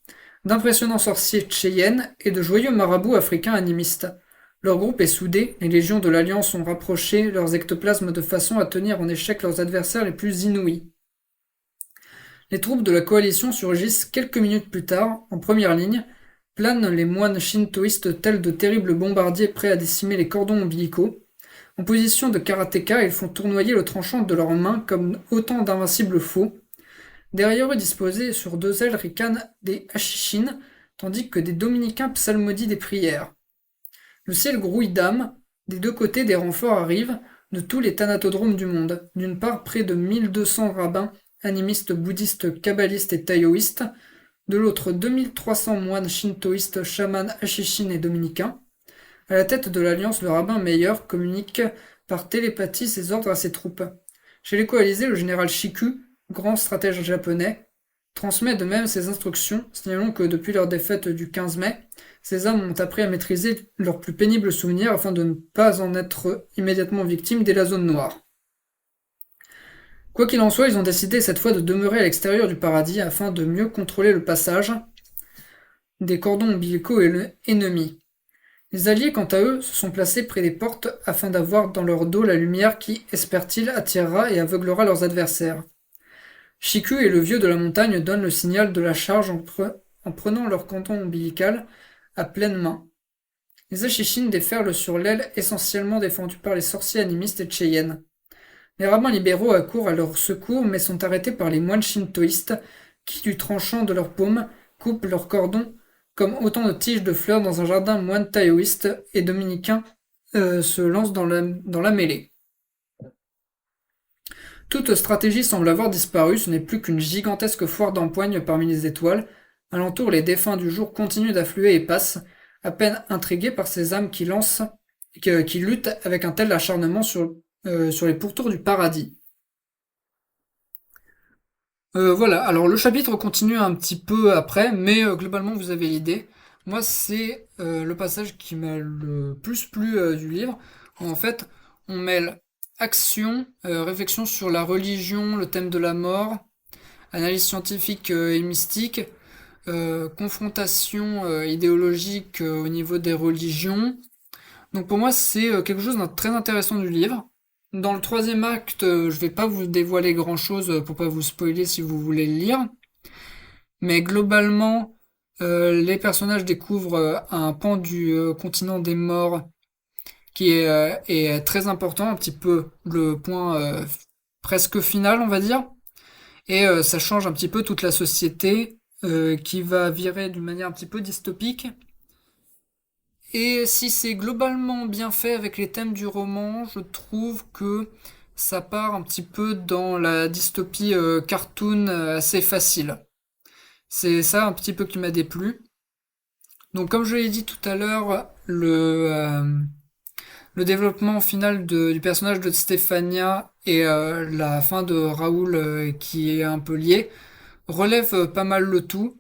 [SPEAKER 1] d'impressionnants sorciers Cheyenne et de joyeux marabouts africains animistes. Leur groupe est soudé, les légions de l'Alliance ont rapproché leurs ectoplasmes de façon à tenir en échec leurs adversaires les plus inouïs. Les troupes de la coalition surgissent quelques minutes plus tard, en première ligne, planent les moines shintoïstes tels de terribles bombardiers prêts à décimer les cordons ombilicaux. En position de karatéka, ils font tournoyer le tranchant de leurs mains comme autant d'invincibles faux. Derrière eux, disposés sur deux ailes, ricanent des hachishines, tandis que des dominicains psalmodient des prières. Le ciel grouille d'âmes, des deux côtés des renforts arrivent, de tous les thanatodromes du monde. D'une part, près de 1200 rabbins, animistes, bouddhistes, kabbalistes et taoïstes, de l'autre 2300 moines shintoïstes, chamans, hachishines et dominicains. À la tête de l'alliance, le rabbin Meyer communique par télépathie ses ordres à ses troupes. Chez les coalisés, le général Shiku, grand stratège japonais, transmet de même ses instructions, signalant que depuis leur défaite du 15 mai, ces hommes ont appris à maîtriser leurs plus pénibles souvenirs afin de ne pas en être immédiatement victimes dès la zone noire. Quoi qu'il en soit, ils ont décidé cette fois de demeurer à l'extérieur du paradis afin de mieux contrôler le passage des cordons ombilicaux ennemis. Les alliés, quant à eux, se sont placés près des portes afin d'avoir dans leur dos la lumière qui, espèrent-ils, attirera et aveuglera leurs adversaires. Chiku et le vieux de la montagne donnent le signal de la charge en prenant leur cordon ombilical à pleine main. Les Achichines déferlent sur l'aile essentiellement défendue par les sorciers animistes et Cheyenne. Les rabbins libéraux accourent à leur secours mais sont arrêtés par les moines shintoïstes qui, du tranchant de leurs paumes, coupent leurs cordons comme autant de tiges de fleurs dans un jardin. Moines taoïstes et dominicains se lancent dans la mêlée. Toute stratégie semble avoir disparu, ce n'est plus qu'une gigantesque foire d'empoigne parmi les étoiles. Alentour, les défunts du jour continuent d'affluer et passent, à peine intrigués par ces âmes qui luttent avec un tel acharnement sur les pourtours du paradis. Voilà, alors le chapitre continue un petit peu après, mais globalement vous avez l'idée. Moi c'est le passage qui m'a le plus plu du livre. En fait, on mêle action, réflexion sur la religion, le thème de la mort, analyse scientifique et mystique, confrontation idéologique au niveau des religions. Donc pour moi c'est quelque chose de très intéressant du livre. Dans le troisième acte, je vais pas vous dévoiler grand chose pour pas vous spoiler si vous voulez le lire. Mais globalement, les personnages découvrent un pan du continent des morts qui est très important, un petit peu le point presque final, on va dire. Et ça change un petit peu toute la société qui va virer d'une manière un petit peu dystopique. Et si c'est globalement bien fait avec les thèmes du roman, je trouve que ça part un petit peu dans la dystopie cartoon assez facile. C'est ça un petit peu qui m'a déplu. Donc comme je l'ai dit tout à l'heure, le développement final du personnage de Stéphania et la fin de Raoul qui est un peu lié relève pas mal le tout.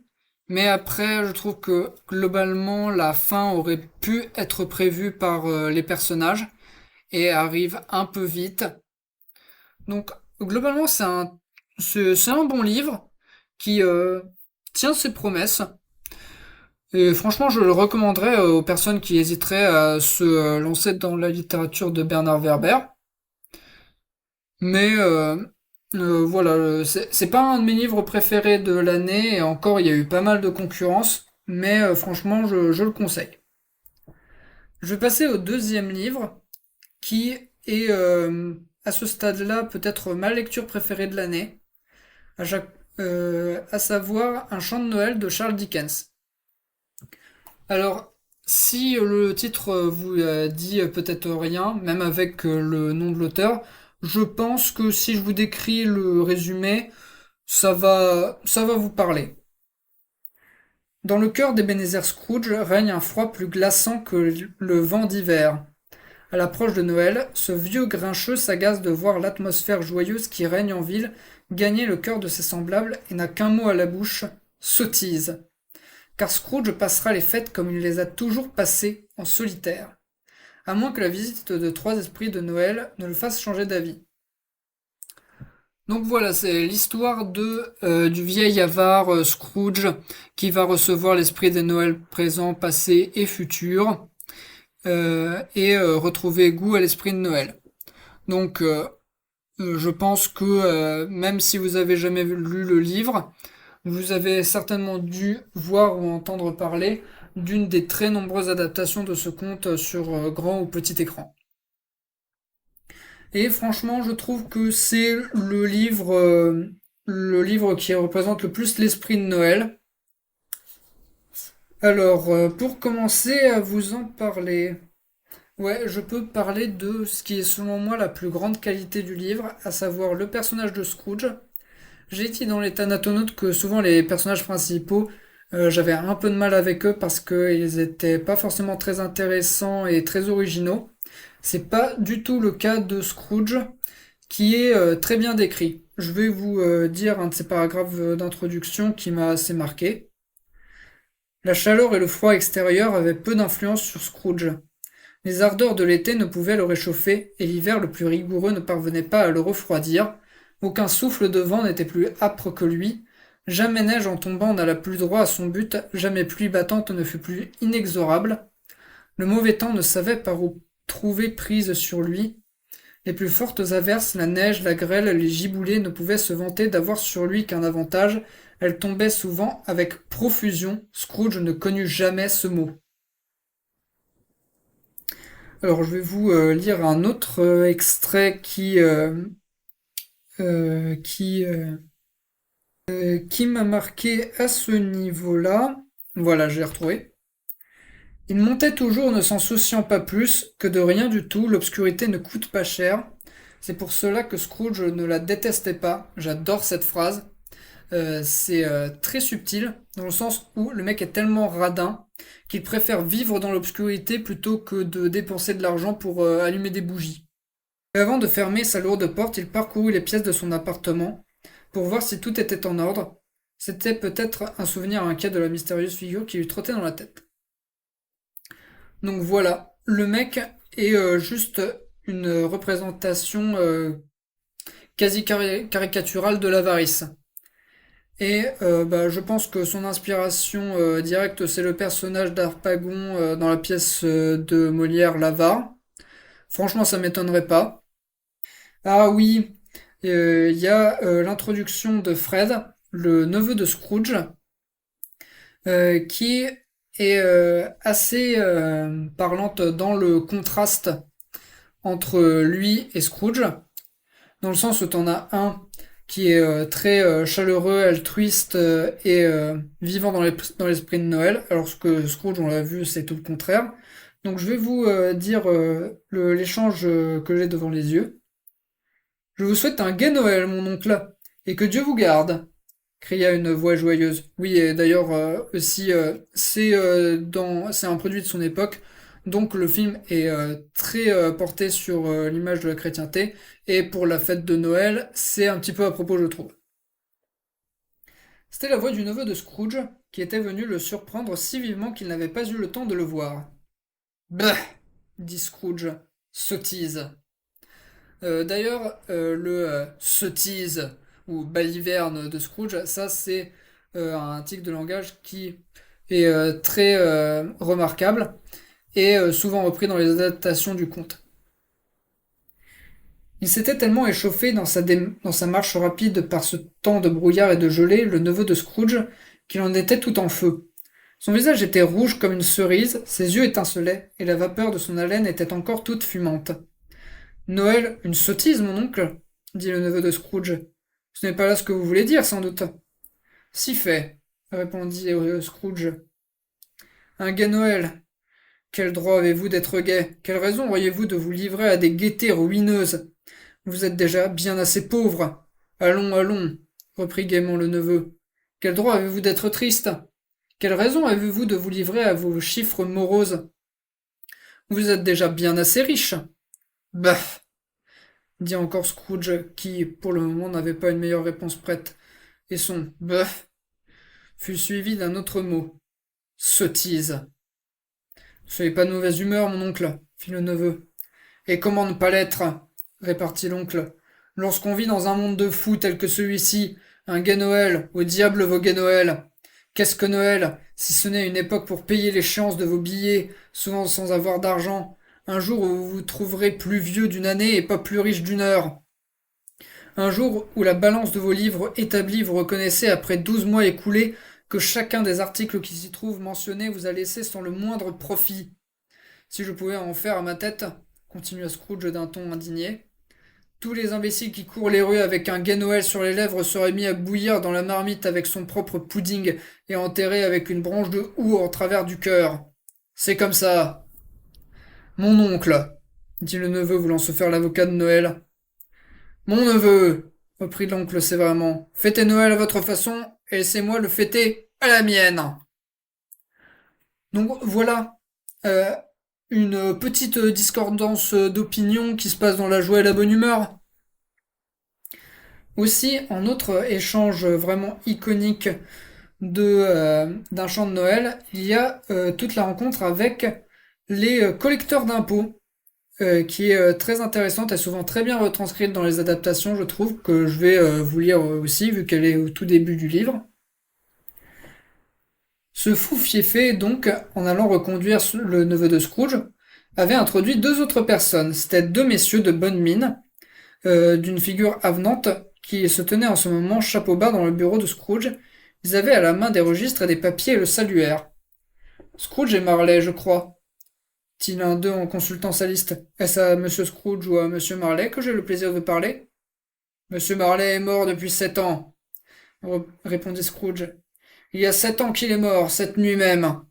[SPEAKER 1] Mais après, je trouve que globalement, la fin aurait pu être prévue par les personnages et arrive un peu vite. Donc, globalement, c'est un bon livre qui tient ses promesses. Et franchement, je le recommanderais aux personnes qui hésiteraient à se lancer dans la littérature de Bernard Werber. Mais voilà, c'est pas un de mes livres préférés de l'année, et encore il y a eu pas mal de concurrence, mais franchement je le conseille. Je vais passer au deuxième livre, qui est à ce stade-là peut-être ma lecture préférée de l'année, à savoir Un chant de Noël de Charles Dickens. Alors, si le titre vous dit peut-être rien, même avec le nom de l'auteur, je pense que si je vous décris le résumé, ça va vous parler. Dans le cœur d'Ebenezer Scrooge règne un froid plus glaçant que le vent d'hiver. À l'approche de Noël, ce vieux grincheux s'agace de voir l'atmosphère joyeuse qui règne en ville gagner le cœur de ses semblables et n'a qu'un mot à la bouche, sottise. Car Scrooge passera les fêtes comme il les a toujours passées, en solitaire. À moins que la visite de 3 esprits de Noël ne le fasse changer d'avis. Donc voilà, c'est l'histoire du vieil avare Scrooge qui va recevoir l'esprit des Noëls présents, passés et futurs et retrouver goût à l'esprit de Noël. Donc je pense que même si vous avez jamais lu le livre, vous avez certainement dû voir ou entendre parler d'une des très nombreuses adaptations de ce conte sur grand ou petit écran. Et franchement, je trouve que c'est le livre qui représente le plus l'esprit de Noël. Alors, pour commencer à vous en parler, ouais, je peux parler de ce qui est selon moi la plus grande qualité du livre, à savoir le personnage de Scrooge. J'ai dit dans les Thanatonautes que souvent les personnages principaux, j'avais un peu de mal avec eux parce qu'ils étaient pas forcément très intéressants et très originaux. C'est pas du tout le cas de Scrooge, qui est très bien décrit. Je vais vous dire un de ces paragraphes d'introduction qui m'a assez marqué. La chaleur et le froid extérieur avaient peu d'influence sur Scrooge. Les ardeurs de l'été ne pouvaient le réchauffer, et l'hiver le plus rigoureux ne parvenait pas à le refroidir. Aucun souffle de vent n'était plus âpre que lui. Jamais neige en tombant n'alla plus droit à son but, jamais pluie battante ne fut plus inexorable. Le mauvais temps ne savait par où trouver prise sur lui. Les plus fortes averses, la neige, la grêle, les giboulées ne pouvaient se vanter d'avoir sur lui qu'un avantage. Elles tombaient souvent avec profusion. Scrooge ne connut jamais ce mot. Alors je vais vous lire un autre extrait euh, qui, euh, qui m'a marqué à ce niveau-là. Voilà, je l'ai retrouvé. Il montait toujours ne s'en souciant pas plus que de rien du tout, l'obscurité ne coûte pas cher. C'est pour cela que Scrooge ne la détestait pas. J'adore cette phrase. C'est très subtil, dans le sens où le mec est tellement radin qu'il préfère vivre dans l'obscurité plutôt que de dépenser de l'argent pour allumer des bougies. Et avant de fermer sa lourde porte, il parcourut les pièces de son appartement pour voir si tout était en ordre. C'était peut-être un souvenir inquiet de la mystérieuse figure qui lui trottait dans la tête. Donc voilà, le mec est juste une représentation quasi caricaturale de l'avarice. Et bah, je pense que son inspiration directe, c'est le personnage d'Harpagon dans la pièce de Molière, L'Avare. Franchement, ça m'étonnerait pas. Ah oui, il y a l'introduction de Fred, le neveu de Scrooge, qui est assez parlante dans le contraste entre lui et Scrooge, dans le sens où t'en as un qui est très chaleureux, altruiste et vivant dans l'esprit de Noël, alors que Scrooge, on l'a vu, c'est tout le contraire. Donc je vais vous dire l'échange que j'ai devant les yeux. Je vous souhaite un gai Noël, mon oncle, et que Dieu vous garde, cria une voix joyeuse. Oui, et d'ailleurs aussi, c'est un produit de son époque, donc le film est très porté sur l'image de la chrétienté, et pour la fête de Noël, c'est un petit peu à propos, je trouve. C'était la voix du neveu de Scrooge, qui était venu le surprendre si vivement qu'il n'avait pas eu le temps de le voir. Bah, dit Scrooge, sottise. D'ailleurs, le sottise ou baliverne de Scrooge, ça c'est un tic de langage qui est très remarquable et souvent repris dans les adaptations du conte. Il s'était tellement échauffé dans sa marche rapide par ce temps de brouillard et de gelée, le neveu de Scrooge, qu'il en était tout en feu. Son visage était rouge comme une cerise, ses yeux étincelaient, et la vapeur de son haleine était encore toute fumante. Noël, une sottise, mon oncle, dit le neveu de Scrooge. Ce n'est pas là ce que vous voulez dire, sans doute. Si fait, répondit Scrooge. Un gai Noël. Quel droit avez-vous d'être gai? Quelle raison auriez-vous de vous livrer à des gaietés ruineuses? Vous êtes déjà bien assez pauvre. Allons, allons, reprit gaiement le neveu. Quel droit avez-vous d'être triste? Quelle raison avez-vous de vous livrer à vos chiffres moroses? Vous êtes déjà bien assez riche. Bah, dit encore Scrooge, qui, pour le moment, n'avait pas une meilleure réponse prête, et son bœuf fut suivi d'un autre mot. Sottise. Soyez pas de mauvaise humeur, mon oncle, fit le neveu. Et comment ne pas l'être? Répartit l'oncle. Lorsqu'on vit dans un monde de fous tel que celui-ci, un gai Noël, au diable vos gai Noël. Qu'est-ce que Noël, si ce n'est une époque pour payer l'échéance de vos billets, souvent sans avoir d'argent, un jour où vous vous trouverez plus vieux d'une année et pas plus riche d'une heure. Un jour où la balance de vos livres établis vous reconnaissez après 12 mois écoulés que chacun des articles qui s'y trouvent mentionnés vous a laissé sans le moindre profit. Si je pouvais en faire à ma tête, continua Scrooge d'un ton indigné, tous les imbéciles qui courent les rues avec un gai Noël sur les lèvres seraient mis à bouillir dans la marmite avec son propre pudding et enterrés avec une branche de houx en travers du cœur. C'est comme ça. Mon oncle, dit le neveu voulant se faire l'avocat de Noël. Mon neveu, reprit l'oncle sévèrement, fêtez Noël à votre façon et laissez-moi le fêter à la mienne. Donc voilà, euh, une petite discordance d'opinion qui se passe dans la joie et la bonne humeur. Aussi, en autre échange vraiment iconique d'un chant de Noël, il y a toute la rencontre avec les collecteurs d'impôts, qui est très intéressante et souvent très bien retranscrite dans les adaptations, je trouve, que je vais vous lire aussi, vu qu'elle est au tout début du livre. Ce fou fiefé, donc, en allant reconduire le neveu de Scrooge, avait introduit deux autres personnes. C'étaient deux messieurs de bonne mine, d'une figure avenante, qui se tenaient en ce moment chapeau bas dans le bureau de Scrooge. Ils avaient à la main des registres et des papiers et le saluèrent. Scrooge et Marley, je crois, dit l'un d'eux en consultant sa liste. Est-ce à monsieur Scrooge ou à monsieur Marley que j'ai le plaisir de parler? Monsieur Marley est mort depuis 7 ans, répondit Scrooge. Il y a 7 ans qu'il est mort, cette nuit même.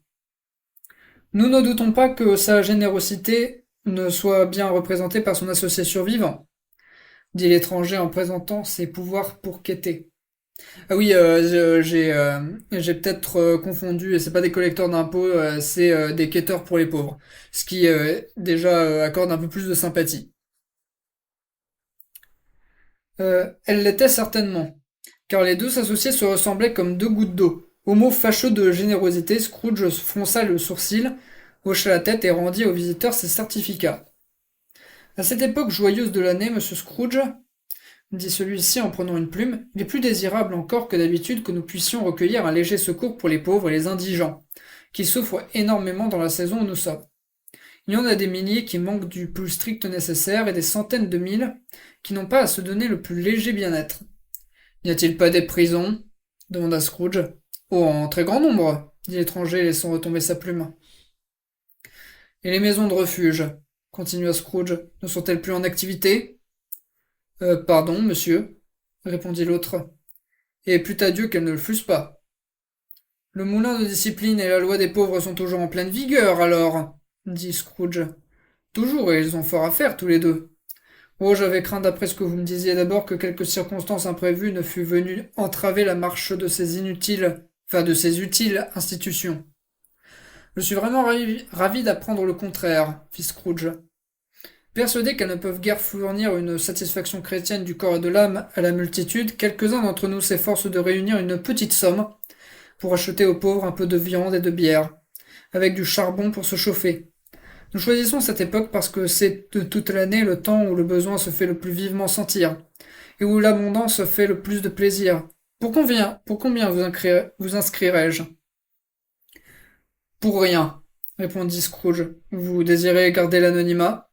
[SPEAKER 1] Nous ne doutons pas que sa générosité ne soit bien représentée par son associé survivant, dit l'étranger en présentant ses pouvoirs pour quêter. Ah oui, j'ai peut-être confondu, et c'est pas des collecteurs d'impôts, c'est des quêteurs pour les pauvres, ce qui déjà accorde un peu plus de sympathie. Elle l'était certainement, car les deux associés se ressemblaient comme deux gouttes d'eau. Au mot fâcheux de générosité, Scrooge fronça le sourcil, hocha la tête et rendit au visiteur ses certificats. À cette époque joyeuse de l'année, monsieur Scrooge, dit celui-ci en prenant une plume, il est plus désirable encore que d'habitude que nous puissions recueillir un léger secours pour les pauvres et les indigents, qui souffrent énormément dans la saison où nous sommes. Il y en a des milliers qui manquent du plus strict nécessaire et des centaines de mille qui n'ont pas à se donner le plus léger bien-être. N'y a-t-il pas des prisons? Demanda Scrooge. Oh, en très grand nombre, dit l'étranger, laissant retomber sa plume. Et les maisons de refuge, continua Scrooge, ne sont-elles plus en activité? Pardon, monsieur, répondit l'autre. Et plût à Dieu qu'elles ne le fussent pas. Le moulin de discipline et la loi des pauvres sont toujours en pleine vigueur, alors, dit Scrooge. Toujours, et ils ont fort à faire, tous les deux. Oh, j'avais craint, d'après ce que vous me disiez d'abord, que quelque circonstance imprévue ne fût venue entraver la marche de ces utiles institutions. Je suis vraiment ravi d'apprendre le contraire, fit Scrooge. Persuadés qu'elles ne peuvent guère fournir une satisfaction chrétienne du corps et de l'âme à la multitude, quelques-uns d'entre nous s'efforcent de réunir une petite somme pour acheter aux pauvres un peu de viande et de bière, avec du charbon pour se chauffer. Nous choisissons cette époque parce que c'est de toute l'année le temps où le besoin se fait le plus vivement sentir, et où l'abondance fait le plus de plaisir. Pour combien vous inscrirai-je? Pour rien, répondit Scrooge. Vous désirez garder l'anonymat?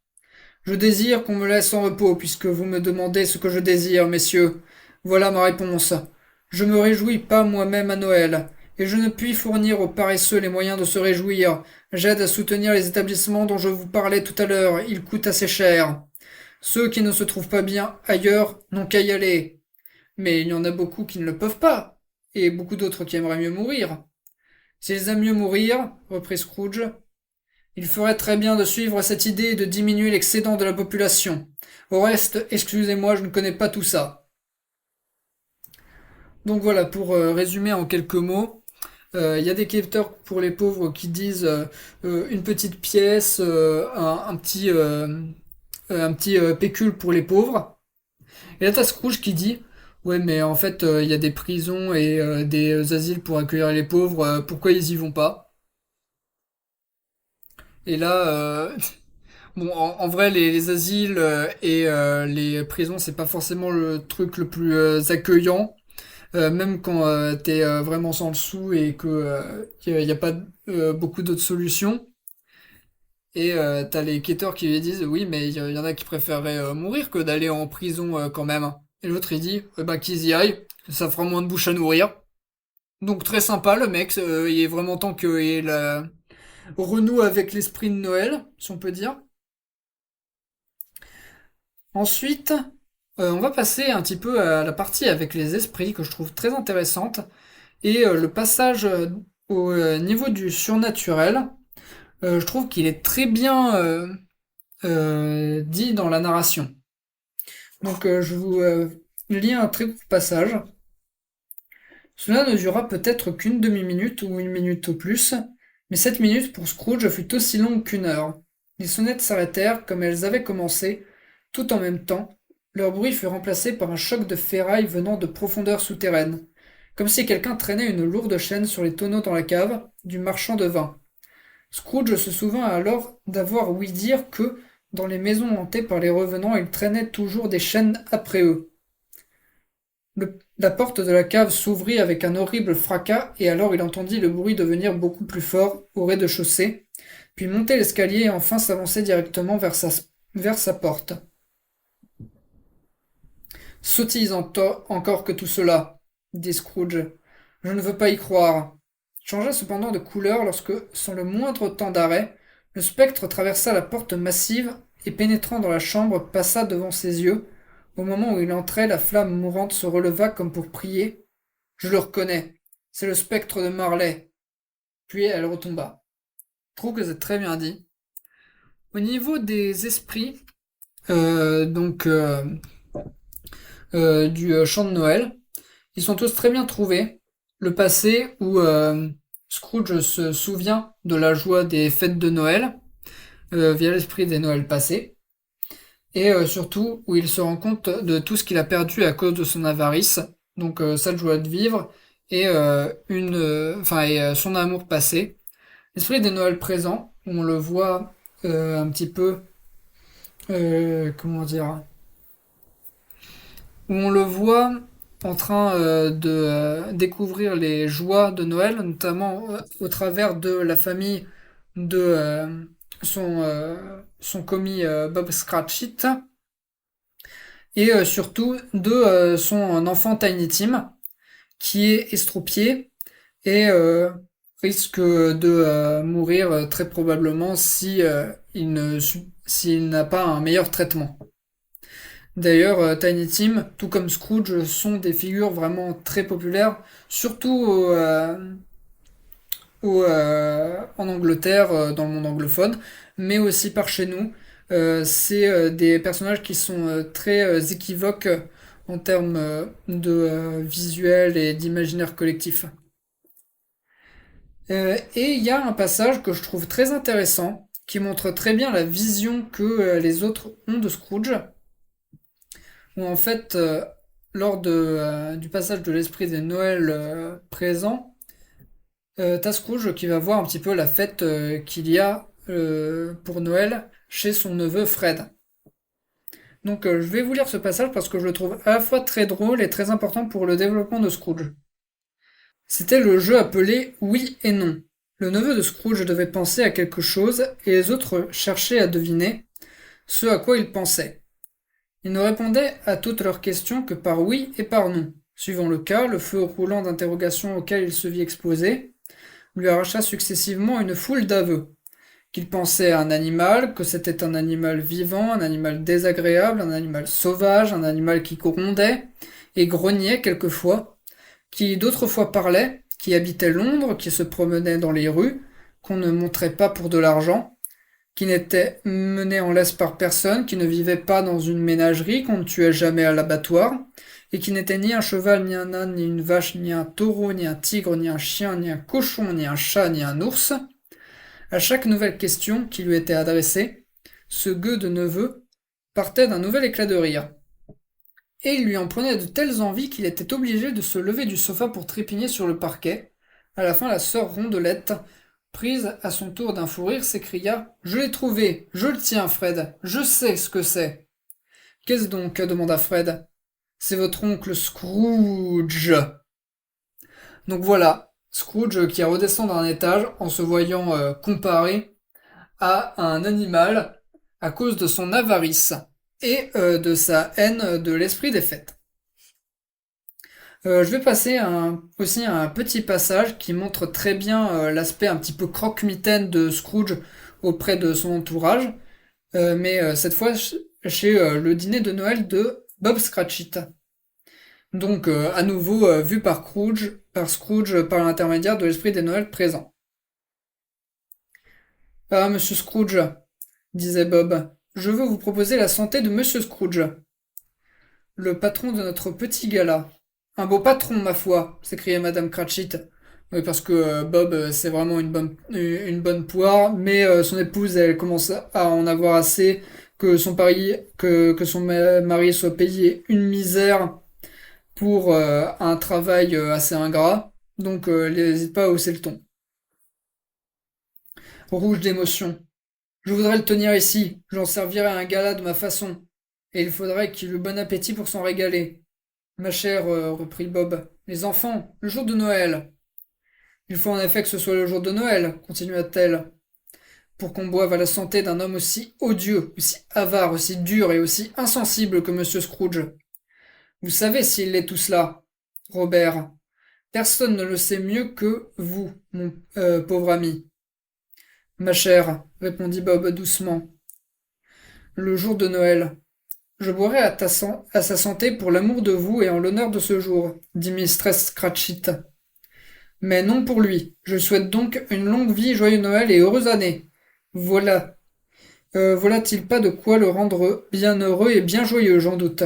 [SPEAKER 1] Je désire qu'on me laisse en repos, puisque vous me demandez ce que je désire, messieurs. Voilà ma réponse. Je me réjouis pas moi-même à Noël, et je ne puis fournir aux paresseux les moyens de se réjouir. J'aide à soutenir les établissements dont je vous parlais tout à l'heure, ils coûtent assez cher. Ceux qui ne se trouvent pas bien ailleurs n'ont qu'à y aller. Mais il y en a beaucoup qui ne le peuvent pas, et beaucoup d'autres qui aimeraient mieux mourir. S'ils aiment mieux mourir, reprit Scrooge, il ferait très bien de suivre cette idée et de diminuer l'excédent de la population. Au reste, excusez-moi, je ne connais pas tout ça. Donc voilà, pour résumer en quelques mots, il y a des quêteurs pour les pauvres qui disent une petite pièce, un petit pécule pour les pauvres. Et là, t'as Scrooge qui dit, ouais, mais en fait, il y a des prisons et des asiles pour accueillir les pauvres, pourquoi ils y vont pas? Et là, bon, en vrai, les asiles et les prisons, c'est pas forcément le truc le plus accueillant, même quand t'es vraiment sans le sou et que y a pas beaucoup d'autres solutions. Et t'as les quêteurs qui lui disent, oui, mais il y en a qui préféreraient mourir que d'aller en prison quand même. Et l'autre il dit, eh ben qu'ils y aillent, ça fera moins de bouche à nourrir. Donc très sympa le mec, il est vraiment temps qu'il renoue avec l'esprit de Noël, si on peut dire. Ensuite, on va passer un petit peu à la partie avec les esprits que je trouve très intéressante et le passage au niveau du surnaturel. Je trouve qu'il est très bien dit dans la narration. Donc je vous lis un très court passage. Cela ne dura peut-être qu'une demi-minute ou une minute au plus, mais 7 minutes pour Scrooge fut aussi longue qu'une heure. Les sonnettes s'arrêtèrent comme elles avaient commencé, tout en même temps. Leur bruit fut remplacé par un choc de ferraille venant de profondeurs souterraines, comme si quelqu'un traînait une lourde chaîne sur les tonneaux dans la cave du marchand de vin. Scrooge se souvint alors d'avoir ouï dire que, dans les maisons hantées par les revenants, ils traînaient toujours des chaînes après eux. La porte de la cave s'ouvrit avec un horrible fracas, et alors il entendit le bruit devenir beaucoup plus fort au rez-de-chaussée, puis monter l'escalier et enfin s'avancer directement vers sa porte. Sottise encore que tout cela, dit Scrooge. Je ne veux pas y croire. Il changea cependant de couleur lorsque, sans le moindre temps d'arrêt, le spectre traversa la porte massive et pénétrant dans la chambre passa devant ses yeux. Au moment où il entrait, la flamme mourante se releva comme pour prier. Je le reconnais. C'est le spectre de Marley. Puis elle retomba. Je trouve que c'est très bien dit. Au niveau des esprits, donc du chant de Noël, ils sont tous très bien trouvés. Le passé où Scrooge se souvient de la joie des fêtes de Noël via l'esprit des Noëls passés. Et surtout où il se rend compte de tout ce qu'il a perdu à cause de son avarice, donc sa joie de vivre et son amour passé. L'esprit des Noëls présents, on le voit un petit peu, comment dire, où on le voit en train de découvrir les joies de Noël, notamment au travers de la famille de son commis Bob Cratchit, et surtout de son enfant Tiny Tim, qui est estropié et risque de mourir très probablement si s'il n'a pas un meilleur traitement. D'ailleurs, Tiny Tim, tout comme Scrooge, sont des figures vraiment très populaires, surtout en Angleterre, dans le monde anglophone, mais aussi par chez nous. C'est des personnages qui sont très équivoques en termes de visuel et d'imaginaire collectif. Et il y a un passage que je trouve très intéressant, qui montre très bien la vision que les autres ont de Scrooge, où en fait, du passage de l'esprit des Noëls présents, t'as Scrooge qui va voir un petit peu la fête qu'il y a pour Noël chez son neveu Fred. Donc je vais vous lire ce passage parce que je le trouve à la fois très drôle et très important pour le développement de Scrooge. C'était le jeu appelé Oui et Non. Le neveu de Scrooge devait penser à quelque chose et les autres cherchaient à deviner ce à quoi il pensait. Il ne répondait à toutes leurs questions que par oui et par non. Suivant le cas, le feu roulant d'interrogations auquel il se vit exposé lui arracha successivement une foule d'aveux. Qu'il pensait à un animal, que c'était un animal vivant, un animal désagréable, un animal sauvage, un animal qui grondait et grognait quelquefois, qui d'autres fois parlait, qui habitait Londres, qui se promenait dans les rues, qu'on ne montrait pas pour de l'argent, qui n'était mené en laisse par personne, qui ne vivait pas dans une ménagerie, qu'on ne tuait jamais à l'abattoir, et qui n'était ni un cheval, ni un âne, ni une vache, ni un taureau, ni un tigre, ni un chien, ni un cochon, ni un chat, ni un ours. À chaque nouvelle question qui lui était adressée, ce gueux de neveu partait d'un nouvel éclat de rire. Et il lui en prenait de telles envies qu'il était obligé de se lever du sofa pour trépigner sur le parquet. À la fin, la sœur Rondelette, prise à son tour d'un fou rire, s'écria « Je l'ai trouvé, je le tiens, Fred, je sais ce que c'est. » « Qu'est-ce donc » demanda Fred. « C'est votre oncle Scrooge. » Donc voilà, Scrooge qui redescend d'un étage en se voyant comparé à un animal à cause de son avarice et de sa haine de l'esprit des fêtes. Je vais passer aussi à un petit passage qui montre très bien l'aspect un petit peu croque-mitaine de Scrooge auprès de son entourage, mais cette fois chez le dîner de Noël de Bob Cratchit. Donc à nouveau vu par Scrooge par l'intermédiaire de l'esprit des Noëls présents. Ah, monsieur Scrooge, disait Bob, je veux vous proposer la santé de monsieur Scrooge, le patron de notre petit gala. Un beau patron, ma foi, s'écriait madame Cratchit. Oui, parce que Bob, c'est vraiment une bonne poire, mais son épouse, elle commence à en avoir assez, que son mari soit payé une misère pour un travail assez ingrat. Donc, elle n'hésite pas à hausser le ton. Rouge d'émotion. Je voudrais le tenir ici, j'en servirai un gala de ma façon, et il faudrait qu'il eût bon appétit pour s'en régaler. Ma chère, reprit Bob, les enfants, le jour de Noël. Il faut en effet que ce soit le jour de Noël, continua-t-elle, pour qu'on boive à la santé d'un homme aussi odieux, aussi avare, aussi dur et aussi insensible que monsieur Scrooge. Vous savez s'il est tout cela, Robert. Personne ne le sait mieux que vous, mon pauvre ami. Ma chère, répondit Bob doucement, le jour de Noël. Je boirai à sa santé pour l'amour de vous et en l'honneur de ce jour, dit mistress Cratchit. Mais non pour lui. Je souhaite donc une longue vie, joyeux Noël et heureuse année. Voilà. Voilà-t-il pas de quoi le rendre bien heureux et bien joyeux, j'en doute.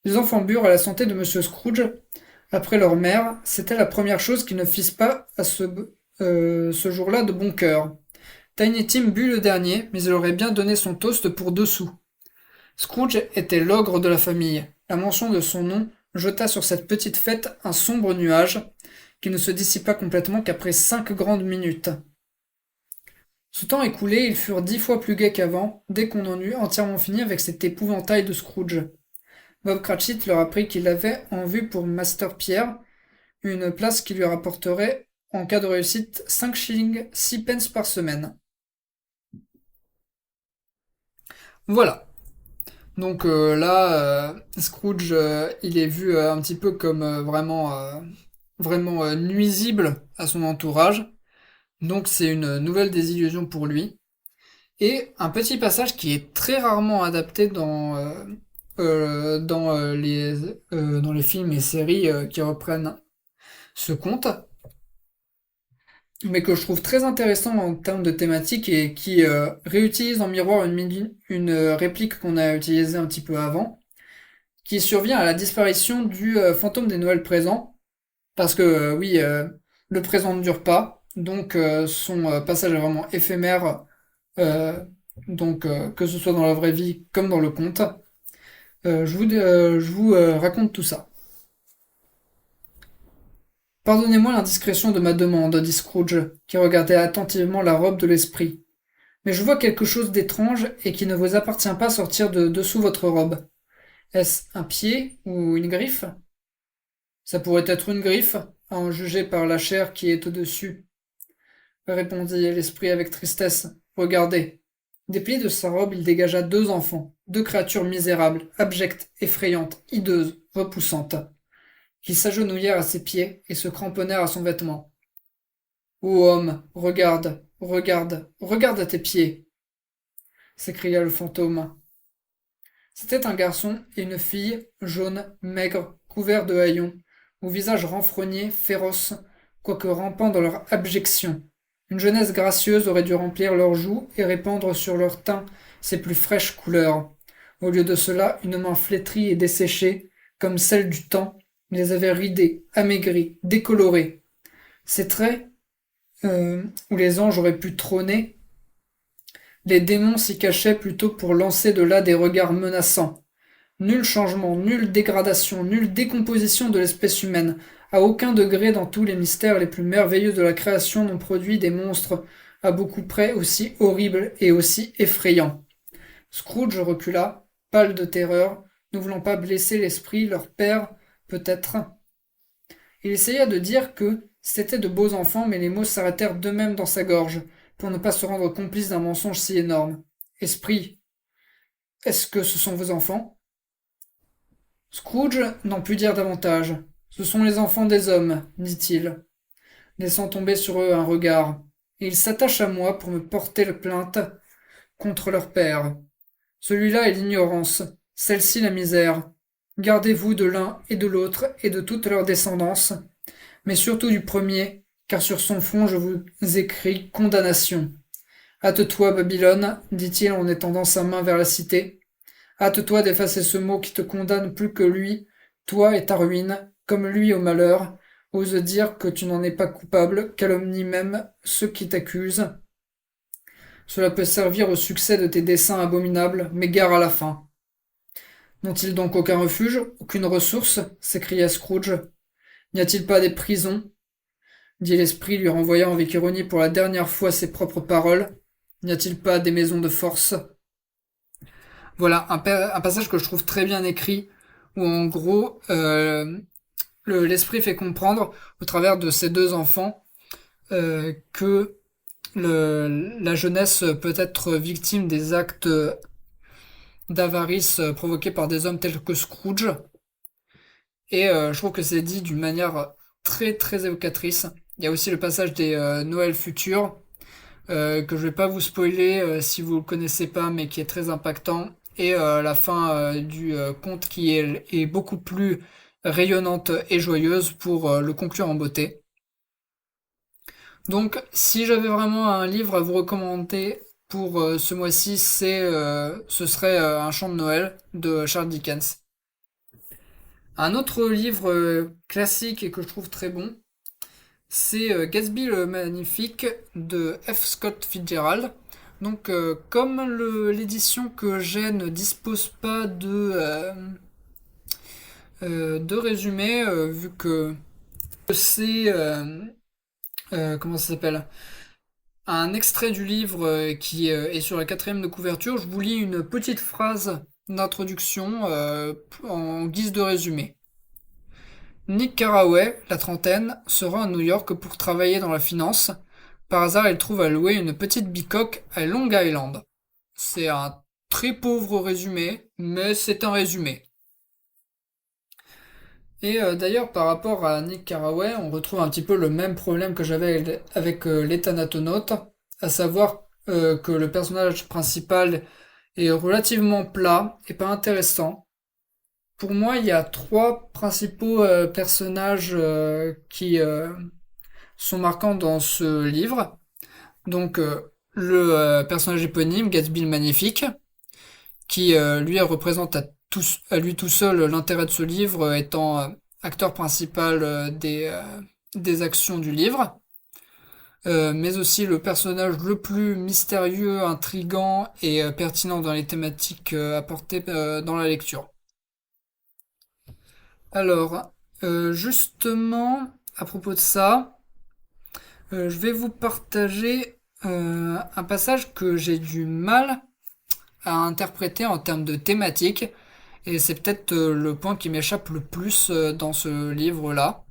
[SPEAKER 1] Les enfants burent à la santé de monsieur Scrooge. Après leur mère, c'était la première chose qu'ils ne fissent pas à ce jour-là de bon cœur. Tiny Tim but le dernier, mais il aurait bien donné son toast pour 2 sous. Scrooge était l'ogre de la famille. La mention de son nom jeta sur cette petite fête un sombre nuage, qui ne se dissipa complètement qu'après 5 grandes minutes. Ce temps écoulé, ils furent 10 fois plus gais qu'avant, dès qu'on en eut entièrement fini avec cet épouvantail de Scrooge. Bob Cratchit leur apprit qu'il avait en vue pour Master Pierre une place qui lui rapporterait, en cas de réussite, 5 shillings 6 pence par semaine. Voilà. Donc là, Scrooge, il est vu un petit peu comme vraiment nuisible à son entourage. Donc c'est une nouvelle désillusion pour lui. Et un petit passage qui est très rarement adapté dans les films et séries qui reprennent ce conte, mais que je trouve très intéressant en termes de thématique et qui réutilise en miroir une réplique qu'on a utilisée un petit peu avant, qui survient à la disparition du fantôme des Noëls présents, parce que oui, le présent ne dure pas, donc son passage est vraiment éphémère, euh, donc que ce soit dans la vraie vie comme dans le conte. Je vous raconte tout ça. Pardonnez-moi l'indiscrétion de ma demande, dit Scrooge, qui regardait attentivement la robe de l'esprit. Mais je vois quelque chose d'étrange et qui ne vous appartient pas sortir de dessous votre robe. Est-ce un pied ou une griffe? Ça pourrait être une griffe, à en juger par la chair qui est au-dessus, répondit l'esprit avec tristesse. Regardez. Des plis de sa robe, il dégagea 2 enfants, 2 créatures misérables, abjectes, effrayantes, hideuses, repoussantes, qui s'agenouillèrent à ses pieds et se cramponnèrent à son vêtement. Ô homme, regarde, regarde, regarde à tes pieds, s'écria le fantôme. C'était un garçon et une fille, jaunes, maigres, couverts de haillons, au visage renfrogné, féroce, quoique rampant dans leur abjection. Une jeunesse gracieuse aurait dû remplir leurs joues et répandre sur leur teint ses plus fraîches couleurs. Au lieu de cela, une main flétrie et desséchée, comme celle du temps, les avait ridés, amaigris, décolorés. Ses traits, où les anges auraient pu trôner, les démons s'y cachaient plutôt pour lancer de là des regards menaçants. Nul changement, nulle dégradation, nulle décomposition de l'espèce humaine, à aucun degré dans tous les mystères les plus merveilleux de la création n'ont produit des monstres à beaucoup près aussi horribles et aussi effrayants. Scrooge recula, pâle de terreur, ne voulant pas blesser l'esprit, leur père, peut-être. Il essaya de dire que c'étaient de beaux enfants, mais les mots s'arrêtèrent d'eux-mêmes dans sa gorge, pour ne pas se rendre complice d'un mensonge si énorme. Esprit, est-ce que ce sont vos enfants? Scrooge n'en put dire davantage. Ce sont les enfants des hommes, dit-il, laissant tomber sur eux un regard, et ils s'attachent à moi pour me porter plainte contre leur père. Celui-là est l'ignorance, celle-ci la misère. Gardez-vous de l'un et de l'autre et de toute leur descendance, mais surtout du premier, car sur son front je vous écris condamnation. Hâte-toi, Babylone, dit-il en étendant sa main vers la cité. Hâte-toi d'effacer ce mot qui te condamne plus que lui, toi et ta ruine, comme lui au malheur. Ose dire que tu n'en es pas coupable, calomnie même ceux qui t'accusent. Cela peut servir au succès de tes desseins abominables, mais gare à la fin. N'ont-ils donc aucun refuge, aucune ressource? S'écria Scrooge. N'y a-t-il pas des prisons? Dit l'esprit, lui renvoyant avec ironie pour la dernière fois ses propres paroles. N'y a-t-il pas des maisons de force? Voilà, un passage que je trouve très bien écrit, où en gros, l'esprit fait comprendre, au travers de ces deux enfants, que la jeunesse peut être victime des actes d'avarice provoqués par des hommes tels que Scrooge. Et je trouve que c'est dit d'une manière très très évocatrice. Il y a aussi le passage des Noëls futurs, que je vais pas vous spoiler si vous le connaissez pas, mais qui est très impactant. Et la fin du conte qui est beaucoup plus rayonnante et joyeuse pour le conclure en beauté. Donc, si j'avais vraiment un livre à vous recommander pour ce mois-ci, ce serait Un chant de Noël de Charles Dickens. Un autre livre classique et que je trouve très bon, c'est Gatsby le Magnifique de F. Scott Fitzgerald. Donc, comme l'édition que j'ai ne dispose pas de résumé, vu que c'est comment ça s'appelle, un extrait du livre qui est sur la quatrième de couverture, je vous lis une petite phrase d'introduction en guise de résumé. Nick Carraway, la trentaine, se rend à New York pour travailler dans la finance. Par hasard, il trouve à louer une petite bicoque à Long Island. C'est un très pauvre résumé, mais c'est un résumé. Et d'ailleurs, par rapport à Nick Carraway, on retrouve un petit peu le même problème que j'avais avec les Thanatonautes, à savoir que le personnage principal est relativement plat et pas intéressant. Pour moi, il y a trois principaux personnages qui sont marquants dans ce livre. Donc, le personnage éponyme, Gatsby le Magnifique, qui lui représente à lui tout seul l'intérêt de ce livre, étant acteur principal des actions du livre. Mais aussi le personnage le plus mystérieux, intrigant et pertinent dans les thématiques apportées dans la lecture. Alors, justement, à propos de ça, je vais vous partager un passage que j'ai du mal à interpréter en termes de thématique, et c'est peut-être le point qui m'échappe le plus dans ce livre-là.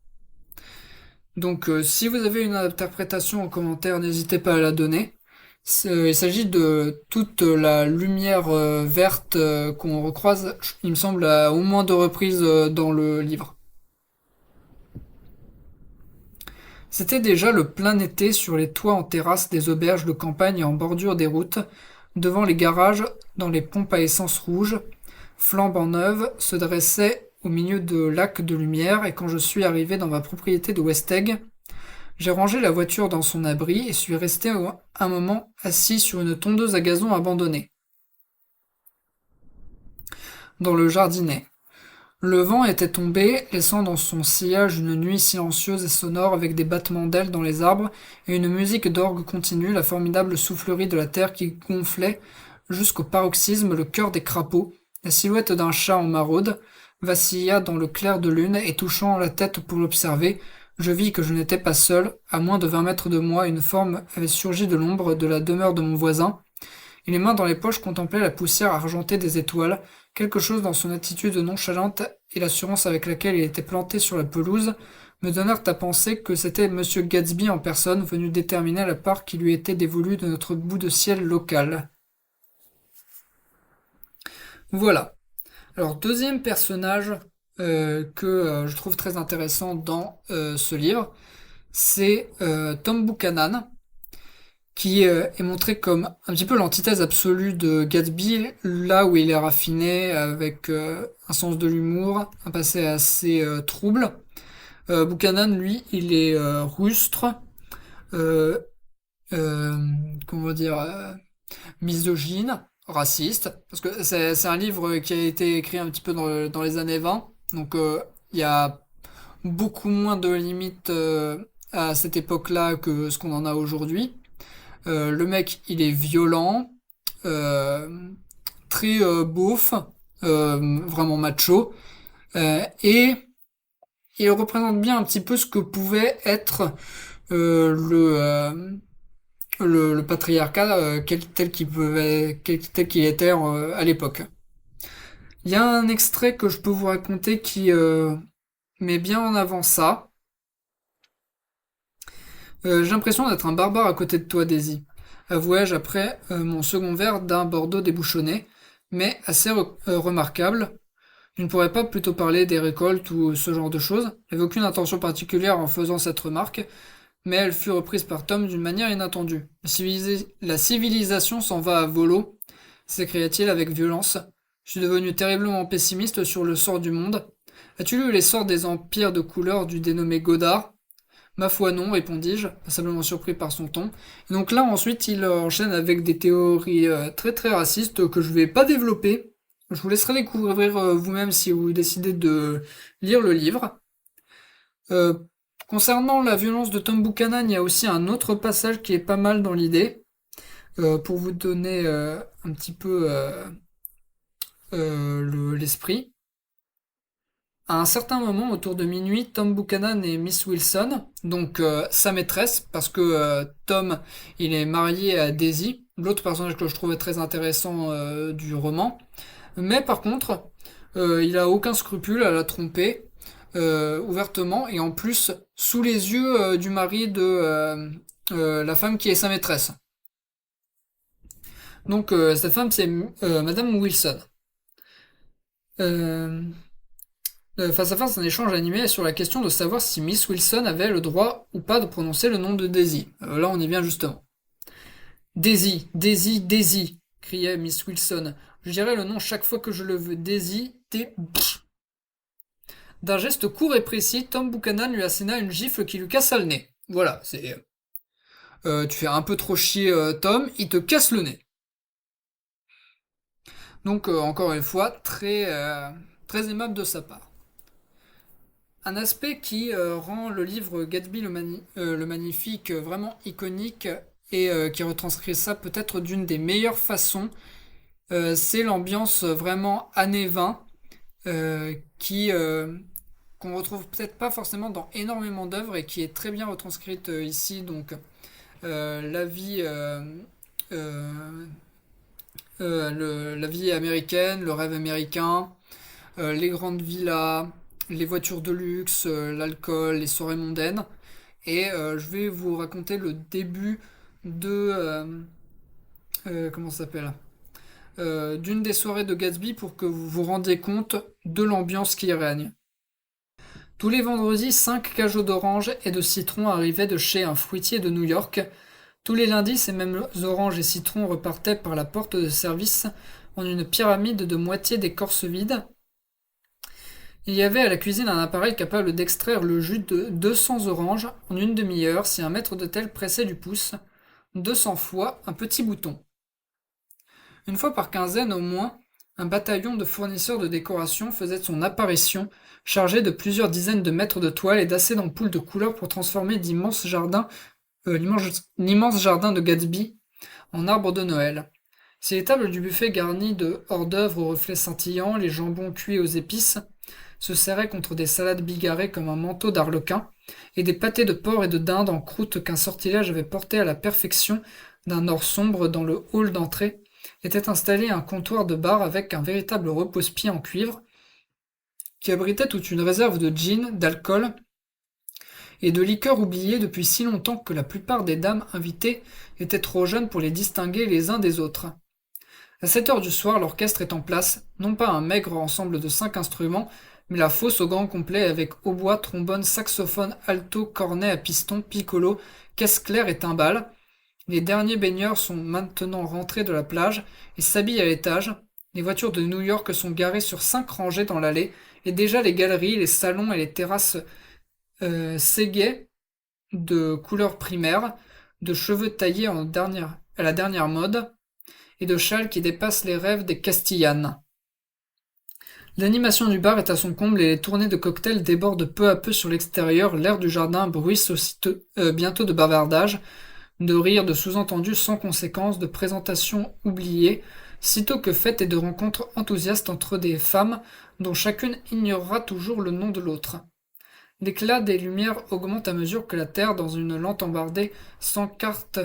[SPEAKER 1] Donc, si vous avez une interprétation en commentaire, n'hésitez pas à la donner. Il s'agit de toute la lumière verte qu'on recroise, il me semble, à au moins deux reprises dans le livre. C'était déjà le plein été sur les toits en terrasse des auberges de campagne et en bordure des routes, devant les garages, dans les pompes à essence rouge, flambant neuves, se dressaient au milieu de lacs de lumière, et quand je suis arrivé dans ma propriété de West Egg, j'ai rangé la voiture dans son abri et suis resté un moment assis sur une tondeuse à gazon abandonnée, dans le jardinet. Le vent était tombé, laissant dans son sillage une nuit silencieuse et sonore avec des battements d'ailes dans les arbres et une musique d'orgue continue, la formidable soufflerie de la terre qui gonflait jusqu'au paroxysme le cœur des crapauds. La silhouette d'un chat en maraude vacilla dans le clair de lune et touchant la tête pour l'observer, je vis que je n'étais pas seul. À moins de 20 mètres de moi, une forme avait surgi de l'ombre de la demeure de mon voisin, et les mains dans les poches contemplaient la poussière argentée des étoiles. Quelque chose dans son attitude nonchalante et l'assurance avec laquelle il était planté sur la pelouse me donnèrent à penser que c'était Monsieur Gatsby en personne venu déterminer la part qui lui était dévolue de notre bout de ciel local. Voilà. Alors, deuxième personnage que je trouve très intéressant dans ce livre, c'est Tom Buchanan, qui est montré comme un petit peu l'antithèse absolue de Gatsby, là où il est raffiné, avec un sens de l'humour, un passé assez trouble. Buchanan, lui, il est rustre, euh, euh, comment dire, misogyne, raciste, parce que c'est un livre qui a été écrit un petit peu dans les années 20, donc il y a beaucoup moins de limites à cette époque-là que ce qu'on en a aujourd'hui. Le mec, il est violent, euh, très beauf, vraiment macho, et il représente bien un petit peu ce que pouvait être le patriarcat tel qu'il était à l'époque. Il y a un extrait que je peux vous raconter qui met bien en avant ça. J'ai l'impression d'être un barbare à côté de toi, Daisy. Avouai-je après mon second verre d'un Bordeaux débouchonné, mais assez remarquable. Je ne pourrais pas plutôt parler des récoltes ou ce genre de choses. J'avais aucune intention particulière en faisant cette remarque, mais elle fut reprise par Tom d'une manière inattendue. La civilisation s'en va à volo, s'écria-t-il avec violence. Je suis devenu terriblement pessimiste sur le sort du monde. As-tu lu les sorts des empires de couleur du dénommé Godard? Ma foi non, répondis-je, passablement surpris par son ton. Et donc là, ensuite, il enchaîne avec des théories très très racistes que je vais pas développer. Je vous laisserai découvrir vous-même si vous décidez de lire le livre. Euh, Concernant la violence de Tom Buchanan, il y a aussi un autre passage qui est pas mal dans l'idée. Pour vous donner un petit peu l'esprit. À un certain moment, autour de minuit, Tom Buchanan et Miss Wilson, donc sa maîtresse, parce que Tom, il est marié à Daisy, l'autre personnage que je trouvais très intéressant du roman, mais par contre, il a aucun scrupule à la tromper ouvertement, et en plus, sous les yeux du mari de la femme qui est sa maîtresse. Donc cette femme, c'est Madame Wilson. Euh, Face à face, un échange animé sur la question de savoir si Miss Wilson avait le droit ou pas de prononcer le nom de Daisy. Là, on y vient justement. Daisy, Daisy, Daisy, criait Miss Wilson. Je dirai le nom chaque fois que je le veux. Daisy, D'un geste court et précis, Tom Buchanan lui asséna une gifle qui lui cassa le nez. Voilà, c'est... tu fais un peu trop chier Tom, il te casse le nez. Donc, encore une fois, très aimable de sa part. Un aspect qui rend le livre Gatsby le Magnifique vraiment iconique et qui retranscrit ça peut-être d'une des meilleures façons, c'est l'ambiance vraiment années 20 qui qu'on retrouve peut-être pas forcément dans énormément d'œuvres et qui est très bien retranscrite ici. Donc la vie euh, la vie américaine, le rêve américain, les grandes villas, les voitures de luxe, l'alcool, les soirées mondaines. Et je vais vous raconter le début de... comment ça s'appelle d'une des soirées de Gatsby pour que vous vous rendiez compte de l'ambiance qui y règne. Tous les vendredis, 5 cajots d'oranges et de citrons arrivaient de chez un fruitier de New York. Tous les lundis, ces mêmes oranges et citrons repartaient par la porte de service en une pyramide de moitié d'écorce vide. Il y avait à la cuisine un appareil capable d'extraire le jus de 200 oranges en une demi-heure si un maître d'hôtel pressait du pouce, 200 fois un petit bouton. Une fois par quinzaine au moins, un bataillon de fournisseurs de décoration faisait son apparition, chargé de plusieurs dizaines de mètres de toile et d'assez d'ampoules de couleur pour transformer l'immense jardin de Gatsby en arbre de Noël. Si les tables du buffet garnies de hors-d'œuvre aux reflets scintillants, les jambons cuits aux épices, se serraient contre des salades bigarrées comme un manteau d'arlequin, et des pâtés de porc et de dinde en croûte qu'un sortilège avait porté à la perfection d'un or sombre dans le hall d'entrée, était installé un comptoir de bar avec un véritable repose-pied en cuivre, qui abritait toute une réserve de gin, d'alcool et de liqueurs oubliées depuis si longtemps que la plupart des dames invitées étaient trop jeunes pour les distinguer les uns des autres. À 7 heures du soir, l'orchestre est en place, non pas un maigre ensemble de 5 instruments, mais la fosse au grand complet avec hautbois, trombone, saxophone, alto, cornet à piston, piccolo, caisse claire et timbales. Les derniers baigneurs sont maintenant rentrés de la plage et s'habillent à l'étage. Les voitures de New York sont garées sur 5 rangées dans l'allée, et déjà les galeries, les salons et les terrasses s'égaient de couleurs primaires, de cheveux taillés à la dernière mode, et de châles qui dépassent les rêves des Castillanes. L'animation du bar est à son comble et les tournées de cocktails débordent peu à peu sur l'extérieur. L'air du jardin bruisse bientôt de bavardage, de rires, de sous-entendus sans conséquence, de présentations oubliées, sitôt que fêtes et de rencontres enthousiastes entre des femmes dont chacune ignorera toujours le nom de l'autre. L'éclat des lumières augmente à mesure que la terre, dans une lente embardée, s'écarte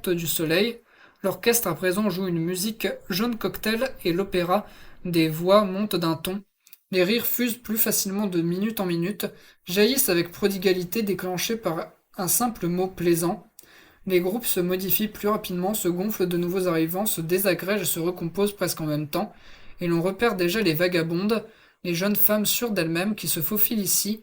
[SPEAKER 1] du soleil. L'orchestre à présent joue une musique jaune cocktail et l'opéra Des voix montent d'un ton. Les rires fusent plus facilement de minute en minute, jaillissent avec prodigalité déclenchés par un simple mot plaisant. Les groupes se modifient plus rapidement, se gonflent de nouveaux arrivants, se désagrègent et se recomposent presque en même temps, et l'on repère déjà les vagabondes, les jeunes femmes sûres d'elles-mêmes qui se faufilent ici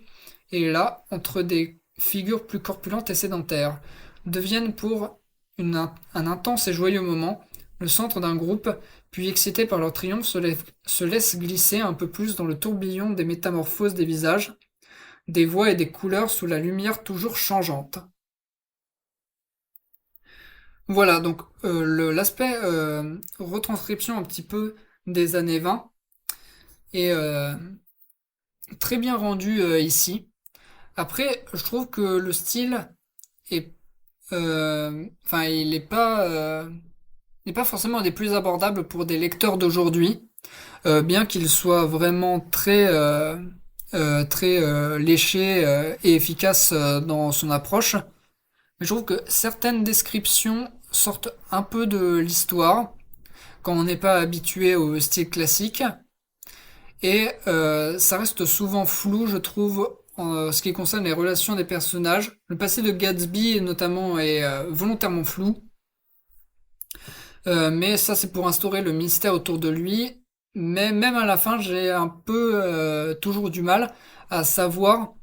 [SPEAKER 1] et là entre des figures plus corpulentes et sédentaires, deviennent pour un intense et joyeux moment le centre d'un groupe, puis excités par leur triomphe se laissent glisser un peu plus dans le tourbillon des métamorphoses des visages, des voix et des couleurs sous la lumière toujours changeante. Voilà, donc l'aspect retranscription un petit peu des années 20 est très bien rendu ici. Après, je trouve que le style est, enfin, il est pas forcément un des plus abordables pour des lecteurs d'aujourd'hui, bien qu'il soit vraiment très léché et efficace dans son approche. Mais je trouve que certaines descriptions sortent un peu de l'histoire quand on n'est pas habitué au style classique. Et ça reste souvent flou, je trouve, en ce qui concerne les relations des personnages. Le passé de Gatsby, notamment, est volontairement flou. Mais ça, c'est pour instaurer le mystère autour de lui. Mais même à la fin, j'ai un peu toujours du mal à savoir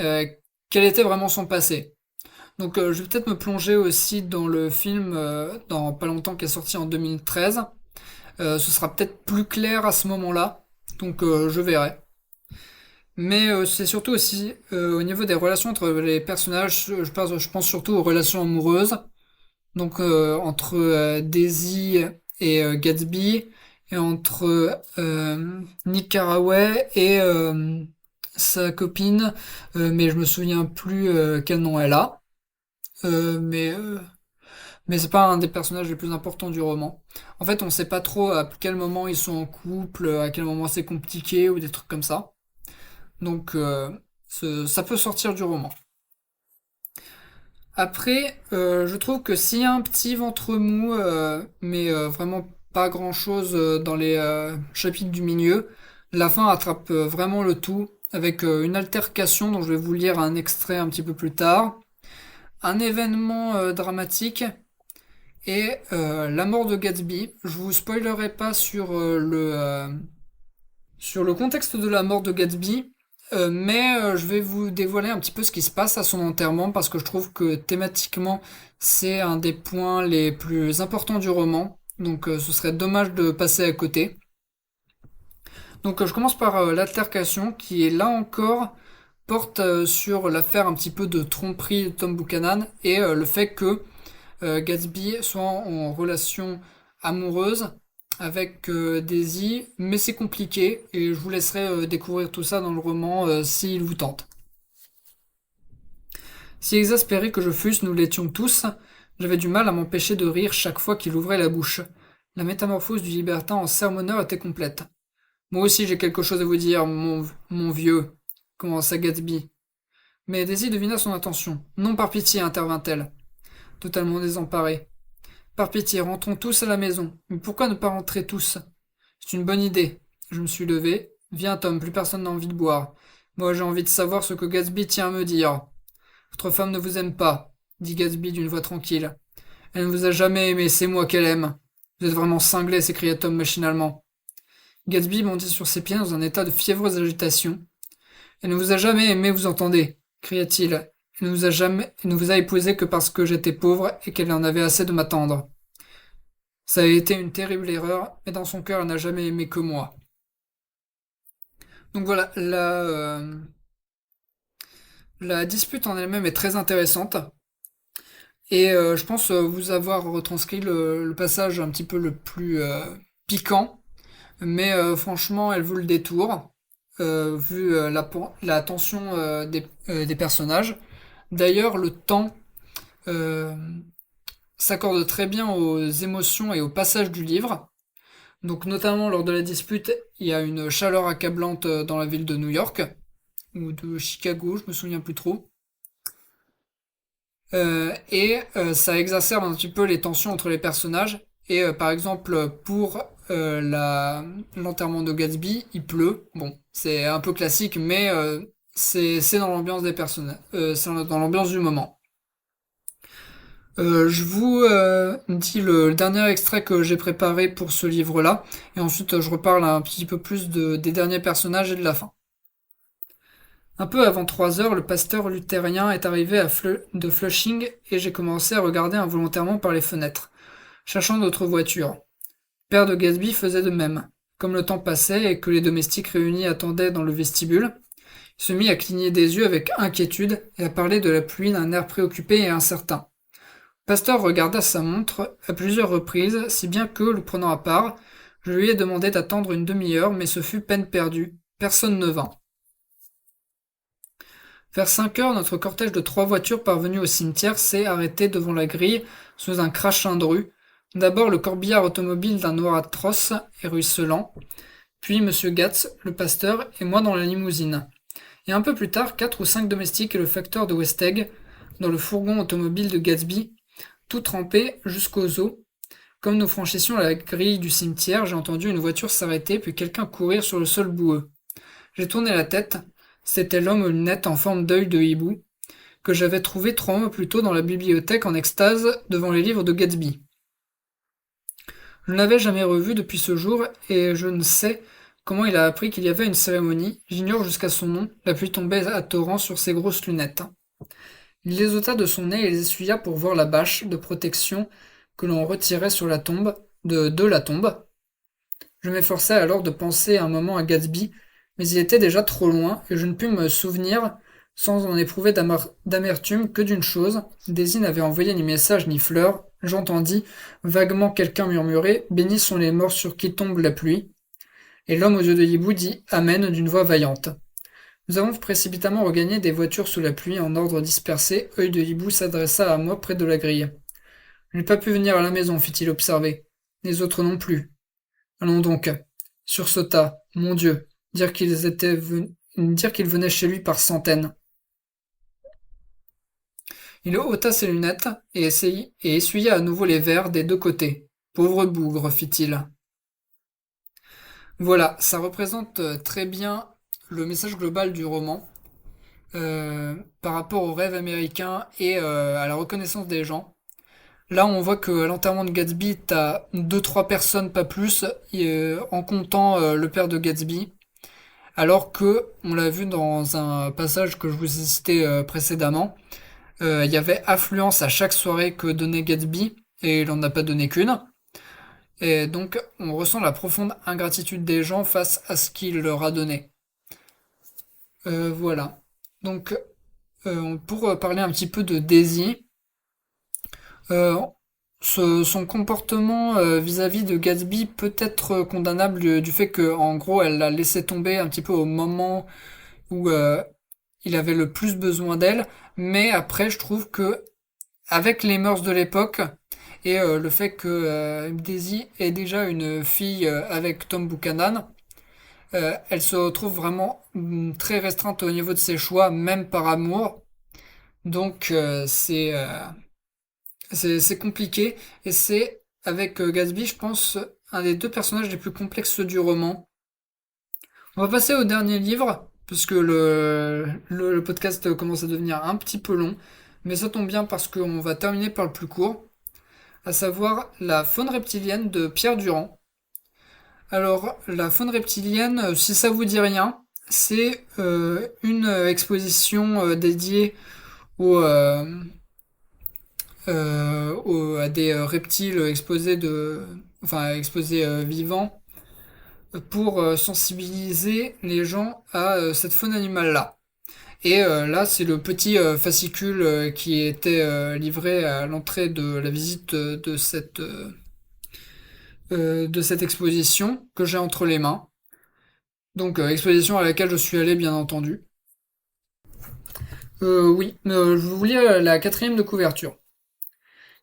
[SPEAKER 1] euh, quel était vraiment son passé. Donc je vais peut-être me plonger aussi dans le film dans pas longtemps qui est sorti en 2013. Ce sera peut-être plus clair à ce moment-là. Donc je verrai. Mais c'est surtout aussi au niveau des relations entre les personnages, je pense surtout aux relations amoureuses. Donc entre Daisy et Gatsby, et entre Nick Carraway et sa copine, mais je me souviens plus quel nom elle a. Euh, mais euh, mais c'est pas un des personnages les plus importants du roman. En fait, on sait pas trop à quel moment ils sont en couple, à quel moment c'est compliqué ou des trucs comme ça. Donc ça peut sortir du roman. Après, je trouve que s'il y a un petit ventre mou, mais vraiment pas grand-chose dans les chapitres du milieu, la fin attrape vraiment le tout avec une altercation dont je vais vous lire un extrait un petit peu plus tard, un événement dramatique et la mort de Gatsby. Je vous spoilerai pas sur le contexte de la mort de Gatsby, mais je vais vous dévoiler un petit peu ce qui se passe à son enterrement parce que je trouve que thématiquement c'est un des points les plus importants du roman. Donc ce serait dommage de passer à côté. Donc je commence par l'altercation qui est là encore porte sur l'affaire un petit peu de tromperie de Tom Buchanan et le fait que Gatsby soit en relation amoureuse avec Daisy, mais c'est compliqué et je vous laisserai découvrir tout ça dans le roman s'il vous tente. Si exaspéré que je fusse, nous l'étions tous, j'avais du mal à m'empêcher de rire chaque fois qu'il ouvrait la bouche. La métamorphose du libertin en sermonneur était complète. Moi aussi j'ai quelque chose à vous dire, mon vieux, commença Gatsby. Mais Daisy devina son intention. Non par pitié, intervint-elle, totalement désemparée. Par pitié, rentrons tous à la maison. Mais pourquoi ne pas rentrer tous? C'est une bonne idée. Je me suis levé. Viens, Tom, plus personne n'a envie de boire. Moi, j'ai envie de savoir ce que Gatsby tient à me dire. Votre femme ne vous aime pas, dit Gatsby d'une voix tranquille. Elle ne vous a jamais aimé, c'est moi qu'elle aime. Vous êtes vraiment cinglé, s'écria Tom machinalement. Gatsby bondit sur ses pieds dans un état de fiévreuse agitation. Elle ne vous a jamais aimé, vous entendez, cria-t-il. Elle ne vous a épousé que parce que j'étais pauvre et qu'elle en avait assez de m'attendre. Ça a été une terrible erreur, mais dans son cœur, elle n'a jamais aimé que moi. Donc voilà, la dispute en elle-même est très intéressante. Et je pense vous avoir retranscrit le passage un petit peu le plus piquant. Mais franchement, elle vaut le détour, vu la tension des personnages. D'ailleurs, le temps euh, s'accorde très bien aux émotions et au passage du livre. Donc notamment lors de la dispute, il y a une chaleur accablante dans la ville de New York, ou de Chicago, je me souviens plus trop. Et ça exacerbe un petit peu les tensions entre les personnages. Et par exemple, pour l'enterrement de Gatsby, il pleut. Bon, c'est un peu classique, mais c'est dans l'ambiance des personnages, c'est dans l'ambiance du moment. Je vous dis le dernier extrait que j'ai préparé pour ce livre-là, et ensuite je reparle un petit peu plus des derniers personnages et de la fin. Un peu avant 3 heures, le pasteur luthérien est arrivé de Flushing et j'ai commencé à regarder involontairement par les fenêtres, cherchant d'autres voitures. Père de Gatsby faisait de même. Comme le temps passait et que les domestiques réunis attendaient dans le vestibule, il se mit à cligner des yeux avec inquiétude et à parler de la pluie d'un air préoccupé et incertain. Pasteur regarda sa montre à plusieurs reprises, si bien que, le prenant à part, je lui ai demandé d'attendre une demi-heure, mais ce fut peine perdue. Personne ne vint. Vers 5 heures, notre cortège de 3 voitures parvenues au cimetière s'est arrêté devant la grille sous un crachin de rue. D'abord le corbillard automobile d'un noir atroce et ruisselant, puis Monsieur Gatz, le pasteur, et moi dans la limousine. Et un peu plus tard, 4 ou 5 domestiques et le facteur de Westegg dans le fourgon automobile de Gatsby, tout trempé jusqu'aux os. Comme nous franchissions la grille du cimetière, j'ai entendu une voiture s'arrêter puis quelqu'un courir sur le sol boueux. J'ai tourné la tête. C'était l'homme aux lunettes en forme d'œil de hibou que j'avais trouvé 3 mois plus tôt dans la bibliothèque en extase devant les livres de Gatsby. Je ne l'avais jamais revu depuis ce jour et je ne sais comment il a appris qu'il y avait une cérémonie. J'ignore jusqu'à son nom. La pluie tombait à torrent sur ses grosses lunettes. Il les ôta de son nez et les essuya pour voir la bâche de protection que l'on retirait sur la tombe, de la tombe. Je m'efforçai alors de penser un moment à Gatsby, mais il était déjà trop loin, et je ne pus me souvenir, sans en éprouver d'amertume, que d'une chose. Daisy n'avait envoyé ni message ni fleurs. J'entendis vaguement quelqu'un murmurer « Bénis sont les morts sur qui tombe la pluie », et l'homme aux yeux de hibou dit « Amen » d'une voix vaillante. Nous avons précipitamment regagné des voitures sous la pluie en ordre dispersé. Œil de hibou s'adressa à moi près de la grille. « Je n'ai pas pu venir à la maison, fit-il observer. Les autres non plus. Allons donc. Sursauta. Mon Dieu. Dire qu'ils venaient chez lui par centaines. Il ôta ses lunettes et essuya à nouveau les verres des 2 côtés. Pauvre bougre, fit-il. Voilà, ça représente très bien le message global du roman par rapport au rêve américain et à la reconnaissance des gens. Là, on voit que à l'enterrement de Gatsby, t'as 2, 3 personnes, pas plus, en comptant le père de Gatsby. Alors que, on l'a vu dans un passage que je vous ai cité précédemment, il y avait affluence à chaque soirée que donnait Gatsby, et il en a pas donné qu'une. Et donc, on ressent la profonde ingratitude des gens face à ce qu'il leur a donné. Voilà. Donc, pour parler un petit peu de Daisy, euh, son comportement vis-à-vis de Gatsby peut être condamnable du fait que, en gros, elle l'a laissé tomber un petit peu au moment où il avait le plus besoin d'elle. Mais après, je trouve que avec les mœurs de l'époque et le fait que Daisy est déjà une fille avec Tom Buchanan, elle se retrouve vraiment très restreinte au niveau de ses choix, même par amour. Donc c'est compliqué et c'est avec Gatsby, je pense, un des 2 personnages les plus complexes du roman. On va passer au dernier livre parce que le podcast commence à devenir un petit peu long, mais ça tombe bien parce qu'on va terminer par le plus court, à savoir La faune reptilienne de Pierre Durand. Alors, la faune reptilienne, si ça vous dit rien, c'est une exposition dédiée aux, à des reptiles exposés vivants pour sensibiliser les gens à cette faune animale-là. Et là, c'est le petit fascicule qui était livré à l'entrée de la visite de cette exposition que j'ai entre les mains. Donc, exposition à laquelle je suis allé, bien entendu. Oui, je vais vous lire la 4e de couverture.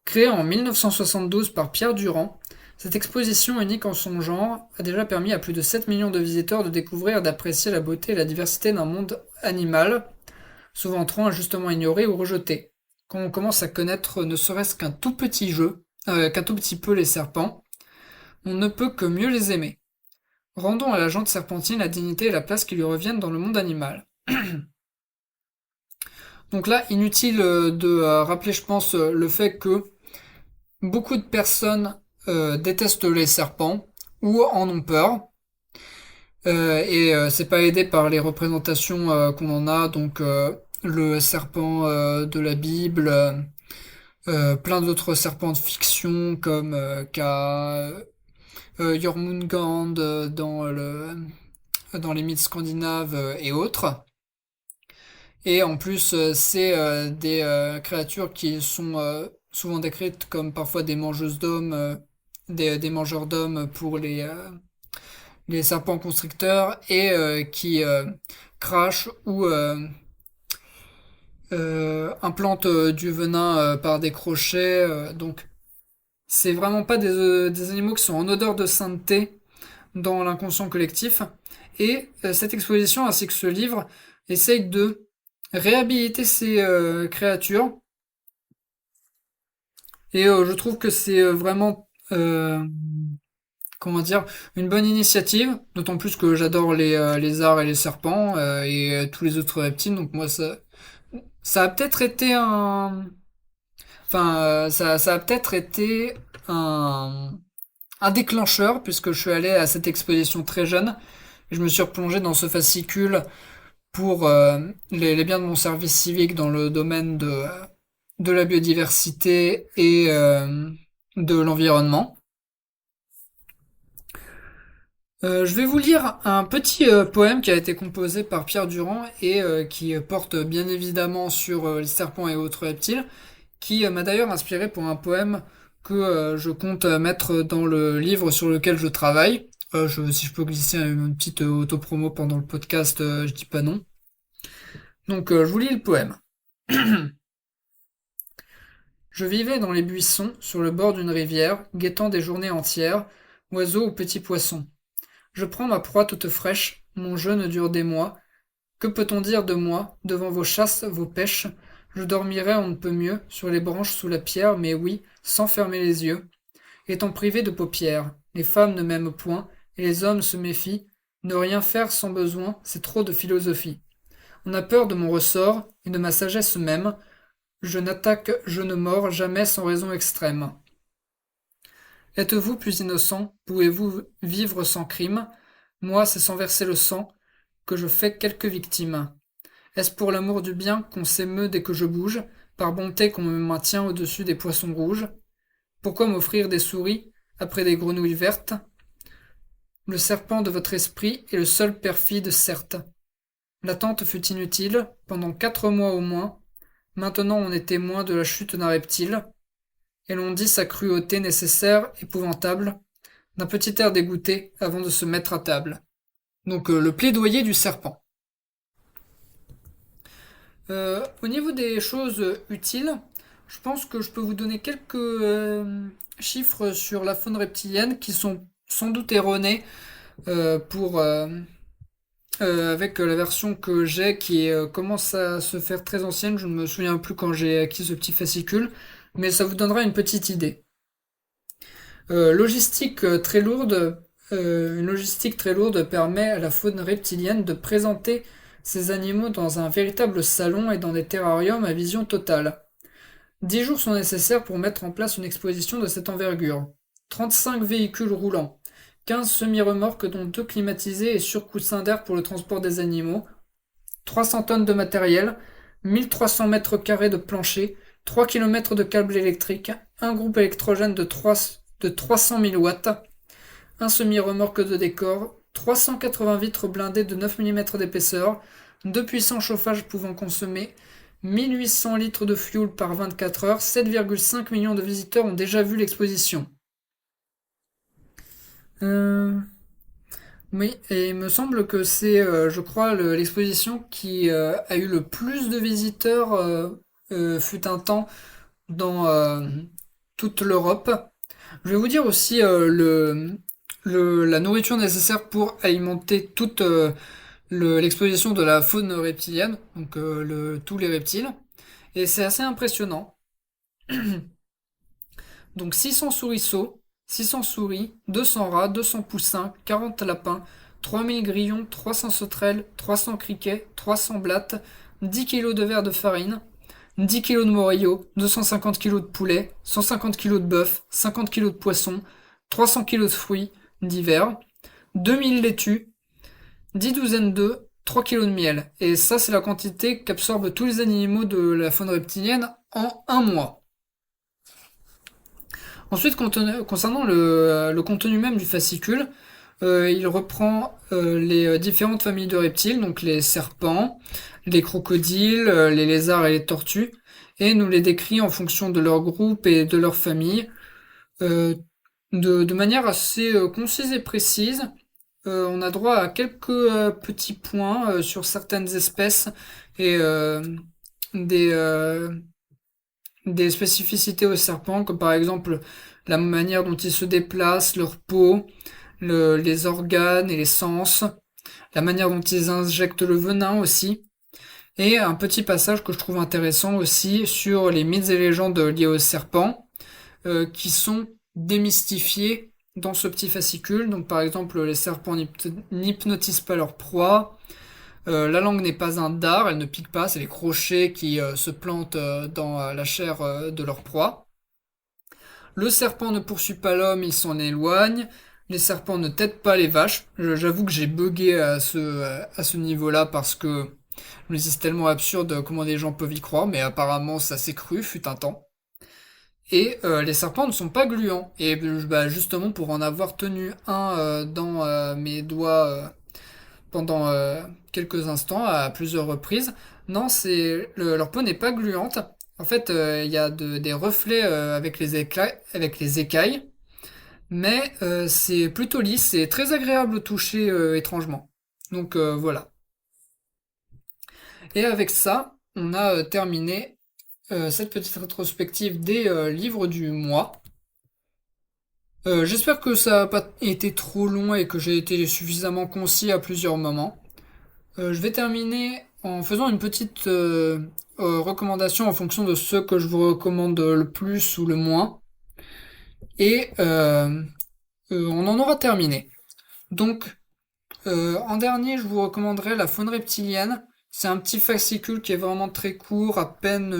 [SPEAKER 1] Créée en 1972 par Pierre Durand, cette exposition unique en son genre a déjà permis à plus de 7 millions de visiteurs de découvrir et d'apprécier la beauté et la diversité d'un monde animal, souvent trop injustement ignoré ou rejeté. Quand on commence à connaître ne serait-ce qu'un tout petit peu les serpents, on ne peut que mieux les aimer. Rendons à la jante serpentine la dignité et la place qui lui reviennent dans le monde animal. Donc là, inutile de rappeler, je pense, le fait que beaucoup de personnes détestent les serpents ou en ont peur. Et c'est pas aidé par les représentations qu'on en a, donc le serpent de la Bible, plein d'autres serpents de fiction comme Jormungand dans les mythes scandinaves et autres. Et en plus, c'est des créatures qui sont souvent décrites comme parfois des mangeuses d'hommes, des mangeurs d'hommes pour les serpents constricteurs et qui crachent ou implantent du venin par des crochets. Donc, c'est vraiment pas des animaux qui sont en odeur de sainteté dans l'inconscient collectif. Et cette exposition ainsi que ce livre essaye de réhabiliter ces créatures. Et je trouve que c'est vraiment comment dire, une bonne initiative, d'autant plus que j'adore les lézards et les serpents et tous les autres reptiles, donc moi ça a peut-être été ça a peut-être été un, un déclencheur puisque je suis allé à cette exposition très jeune, et je me suis replongé dans ce fascicule pour les biens de mon service civique dans le domaine de la biodiversité et de l'environnement. Je vais vous lire un petit poème qui a été composé par Pierre Durand et qui porte bien évidemment sur les serpents et autres reptiles, qui m'a d'ailleurs inspiré pour un poème que je compte mettre dans le livre sur lequel je travaille. Si je peux glisser une petite autopromo pendant le podcast, je dis pas non. Donc je vous lis le poème. Je vivais dans les buissons, sur le bord d'une rivière, guettant des journées entières, oiseaux ou petits poissons. Je prends ma proie toute fraîche, mon jeûne dure des mois. Que peut-on dire de moi, devant vos chasses, vos pêches? Je dormirai on ne peut mieux, sur les branches sous la pierre, mais oui, sans fermer les yeux. Étant privé de paupières, les femmes ne m'aiment point, et les hommes se méfient. Ne rien faire sans besoin, c'est trop de philosophie. On a peur de mon ressort, et de ma sagesse même. Je n'attaque, je ne mords jamais sans raison extrême. Êtes-vous plus innocent? Pouvez-vous vivre sans crime? Moi, c'est sans verser le sang que je fais quelques victimes. Est-ce pour l'amour du bien qu'on s'émeut dès que je bouge, par bonté qu'on me maintient au-dessus des poissons rouges? Pourquoi m'offrir des souris après des grenouilles vertes? Le serpent de votre esprit est le seul perfide, certes. L'attente fut inutile, pendant 4 mois au moins. Maintenant on est témoin de la chute d'un reptile, et l'on dit sa cruauté nécessaire, épouvantable, d'un petit air dégoûté avant de se mettre à table. Donc le plaidoyer du serpent. Au niveau des choses utiles, je pense que je peux vous donner quelques chiffres sur la faune reptilienne qui sont sans doute erronés pour avec la version que j'ai qui commence à se faire très ancienne. Je ne me souviens plus quand j'ai acquis ce petit fascicule, mais ça vous donnera une petite idée. Logistique très lourde. Une logistique très lourde permet à la faune reptilienne de présenter ces animaux dans un véritable salon et dans des terrariums à vision totale. 10 jours sont nécessaires pour mettre en place une exposition de cette envergure. 35 véhicules roulants, 15 semi-remorques dont 2 climatisés et surcoussins d'air pour le transport des animaux, 300 tonnes de matériel, 1300 mètres carrés de plancher, 3 km de câbles électriques, un groupe électrogène de 300 000 watts, un semi-remorque de décor, 380 vitres blindées de 9 mm d'épaisseur, 2 puissants chauffages pouvant consommer 1800 litres de fuel par 24 heures, 7,5 millions de visiteurs ont déjà vu l'exposition. Oui, et il me semble que c'est, je crois, l'exposition qui a eu le plus de visiteurs fut un temps dans toute l'Europe. Je vais vous dire aussi la nourriture nécessaire pour alimenter toute l'exposition de la faune reptilienne, donc tous les reptiles. Et c'est assez impressionnant. Donc 600 souriceaux, 600 souris, 200 rats, 200 poussins, 40 lapins, 3000 grillons, 300 sauterelles, 300 criquets, 300 blattes, 10 kilos de verre de farine, 10 kilos de morillo, 250 kilos de poulet, 150 kilos de bœuf, 50 kilos de poisson, 300 kilos de fruits divers, 2000 laitues, 10 douzaines d'œufs, 3 kilos de miel. Et ça, c'est la quantité qu'absorbent tous les animaux de la faune reptilienne en un mois. Ensuite, concernant le contenu même du fascicule, il reprend les différentes familles de reptiles, donc les serpents, les crocodiles, les lézards et les tortues, et nous les décrit en fonction de leur groupe et de leur famille, euh, de manière assez concise et précise. On a droit à quelques petits points sur certaines espèces et des, euh, des spécificités aux serpents, comme par exemple la manière dont ils se déplacent, leur peau, les organes et les sens, la manière dont ils injectent le venin aussi, et un petit passage que je trouve intéressant aussi sur les mythes et légendes liés aux serpents, qui sont démystifiés dans ce petit fascicule. Donc par exemple, les serpents n'hypnotisent pas leur proie, la langue n'est pas un dard, elle ne pique pas, c'est les crochets qui se plantent dans la chair de leur proie. Le serpent ne poursuit pas l'homme, il s'en éloigne. Les serpents ne têtent pas les vaches. J'avoue que j'ai bugué à ce niveau-là parce que je me dis c'est tellement absurde comment des gens peuvent y croire, mais apparemment ça s'est cru, fut un temps. Et les serpents ne sont pas gluants. Et bah, justement pour en avoir tenu un dans mes doigts pendant quelques instants, à plusieurs reprises. Non, leur peau n'est pas gluante. En fait, il y a des reflets avec les écailles, mais c'est plutôt lisse et très agréable au toucher étrangement. Donc voilà. Et avec ça, on a terminé cette petite rétrospective des livres du mois. J'espère que ça n'a pas été trop long et que j'ai été suffisamment concis à plusieurs moments. Je vais terminer en faisant une petite recommandation en fonction de ce que je vous recommande le plus ou le moins. Et on en aura terminé. Donc, en dernier, je vous recommanderais La Faune reptilienne. C'est un petit fascicule qui est vraiment très court, à peine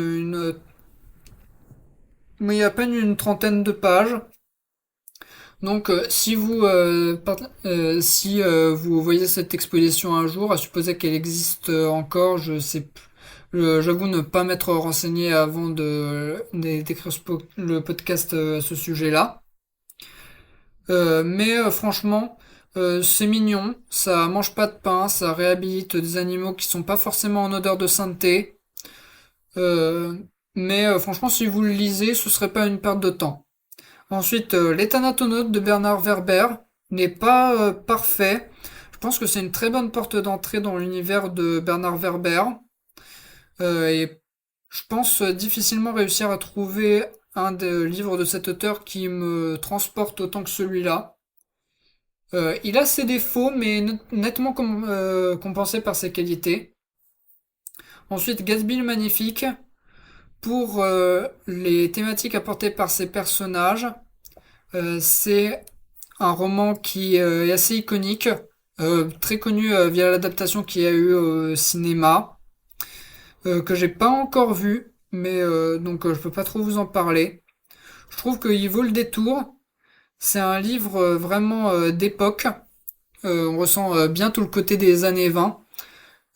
[SPEAKER 1] une trentaine de pages. Donc, si vous voyez cette exposition un jour, à supposer qu'elle existe encore, je sais, j'avoue ne pas m'être renseigné avant d'écrire le podcast à ce sujet-là. Mais franchement, c'est mignon, ça mange pas de pain, ça réhabilite des animaux qui sont pas forcément en odeur de sainteté. Euh, mais franchement, si vous le lisez, ce serait pas une perte de temps. Ensuite, Les Thanatonautes de Bernard Werber n'est pas parfait. Je pense que c'est une très bonne porte d'entrée dans l'univers de Bernard Werber. Et je pense difficilement réussir à trouver un des livres de cet auteur qui me transporte autant que celui-là. Il a ses défauts, mais nettement compensés par ses qualités. Ensuite, Gatsby le Magnifique, pour les thématiques apportées par ses personnages. C'est un roman qui est assez iconique, très connu via l'adaptation qu'il y a eu au cinéma, que j'ai pas encore vu, mais donc je peux pas trop vous en parler. Je trouve qu'il vaut le détour. C'est un livre vraiment d'époque. On ressent bien tout le côté des années 20.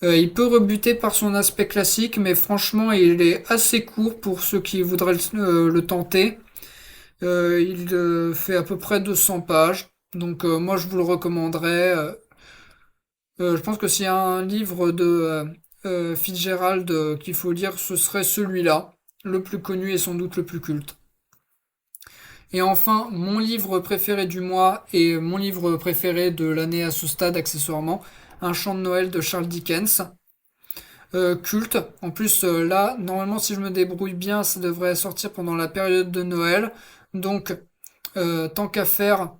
[SPEAKER 1] Il peut rebuter par son aspect classique, mais franchement, il est assez court pour ceux qui voudraient le tenter. Il fait à peu près 200 pages. Donc moi, je vous le recommanderais. Je pense que s'il y a un livre de Fitzgerald qu'il faut lire, ce serait celui-là, le plus connu et sans doute le plus culte. Et enfin, mon livre préféré du mois et mon livre préféré de l'année à ce stade accessoirement, Un chant de Noël de Charles Dickens. Culte. En plus, là, normalement, si je me débrouille bien, ça devrait sortir pendant la période de Noël. Donc, tant qu'à faire,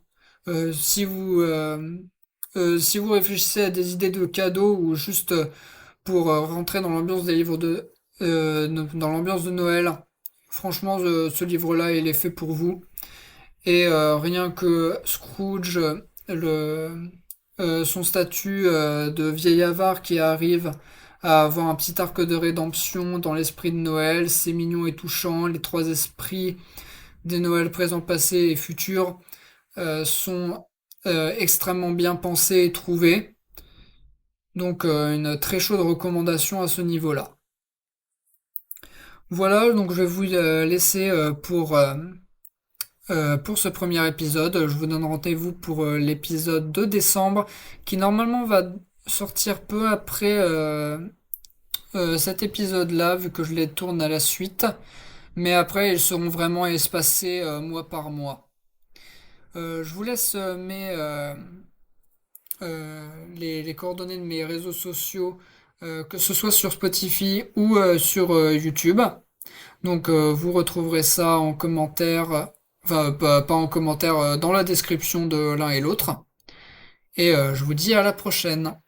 [SPEAKER 1] euh, si vous, euh, si vous réfléchissez à des idées de cadeaux ou juste pour rentrer dans l'ambiance des livres dans l'ambiance de Noël, franchement, ce livre-là, il est fait pour vous. Et rien que Scrooge, son statut de vieil avare qui arrive à avoir un petit arc de rédemption dans l'esprit de Noël, c'est mignon et touchant. Les trois esprits des Noëls présents, passés et futurs sont extrêmement bien pensés et trouvés. Donc une très chaude recommandation à ce niveau-là. Voilà, donc je vais vous laisser pour ce premier épisode. Je vous donne rendez-vous pour l'épisode de décembre, qui normalement va sortir peu après cet épisode-là, vu que je les tourne à la suite. Mais après, ils seront vraiment espacés mois par mois. Je vous laisse les coordonnées de mes réseaux sociaux, que ce soit sur Spotify ou sur YouTube. Donc vous retrouverez ça en commentaire, enfin pas en commentaire, dans la description de l'un et l'autre. Et je vous dis à la prochaine.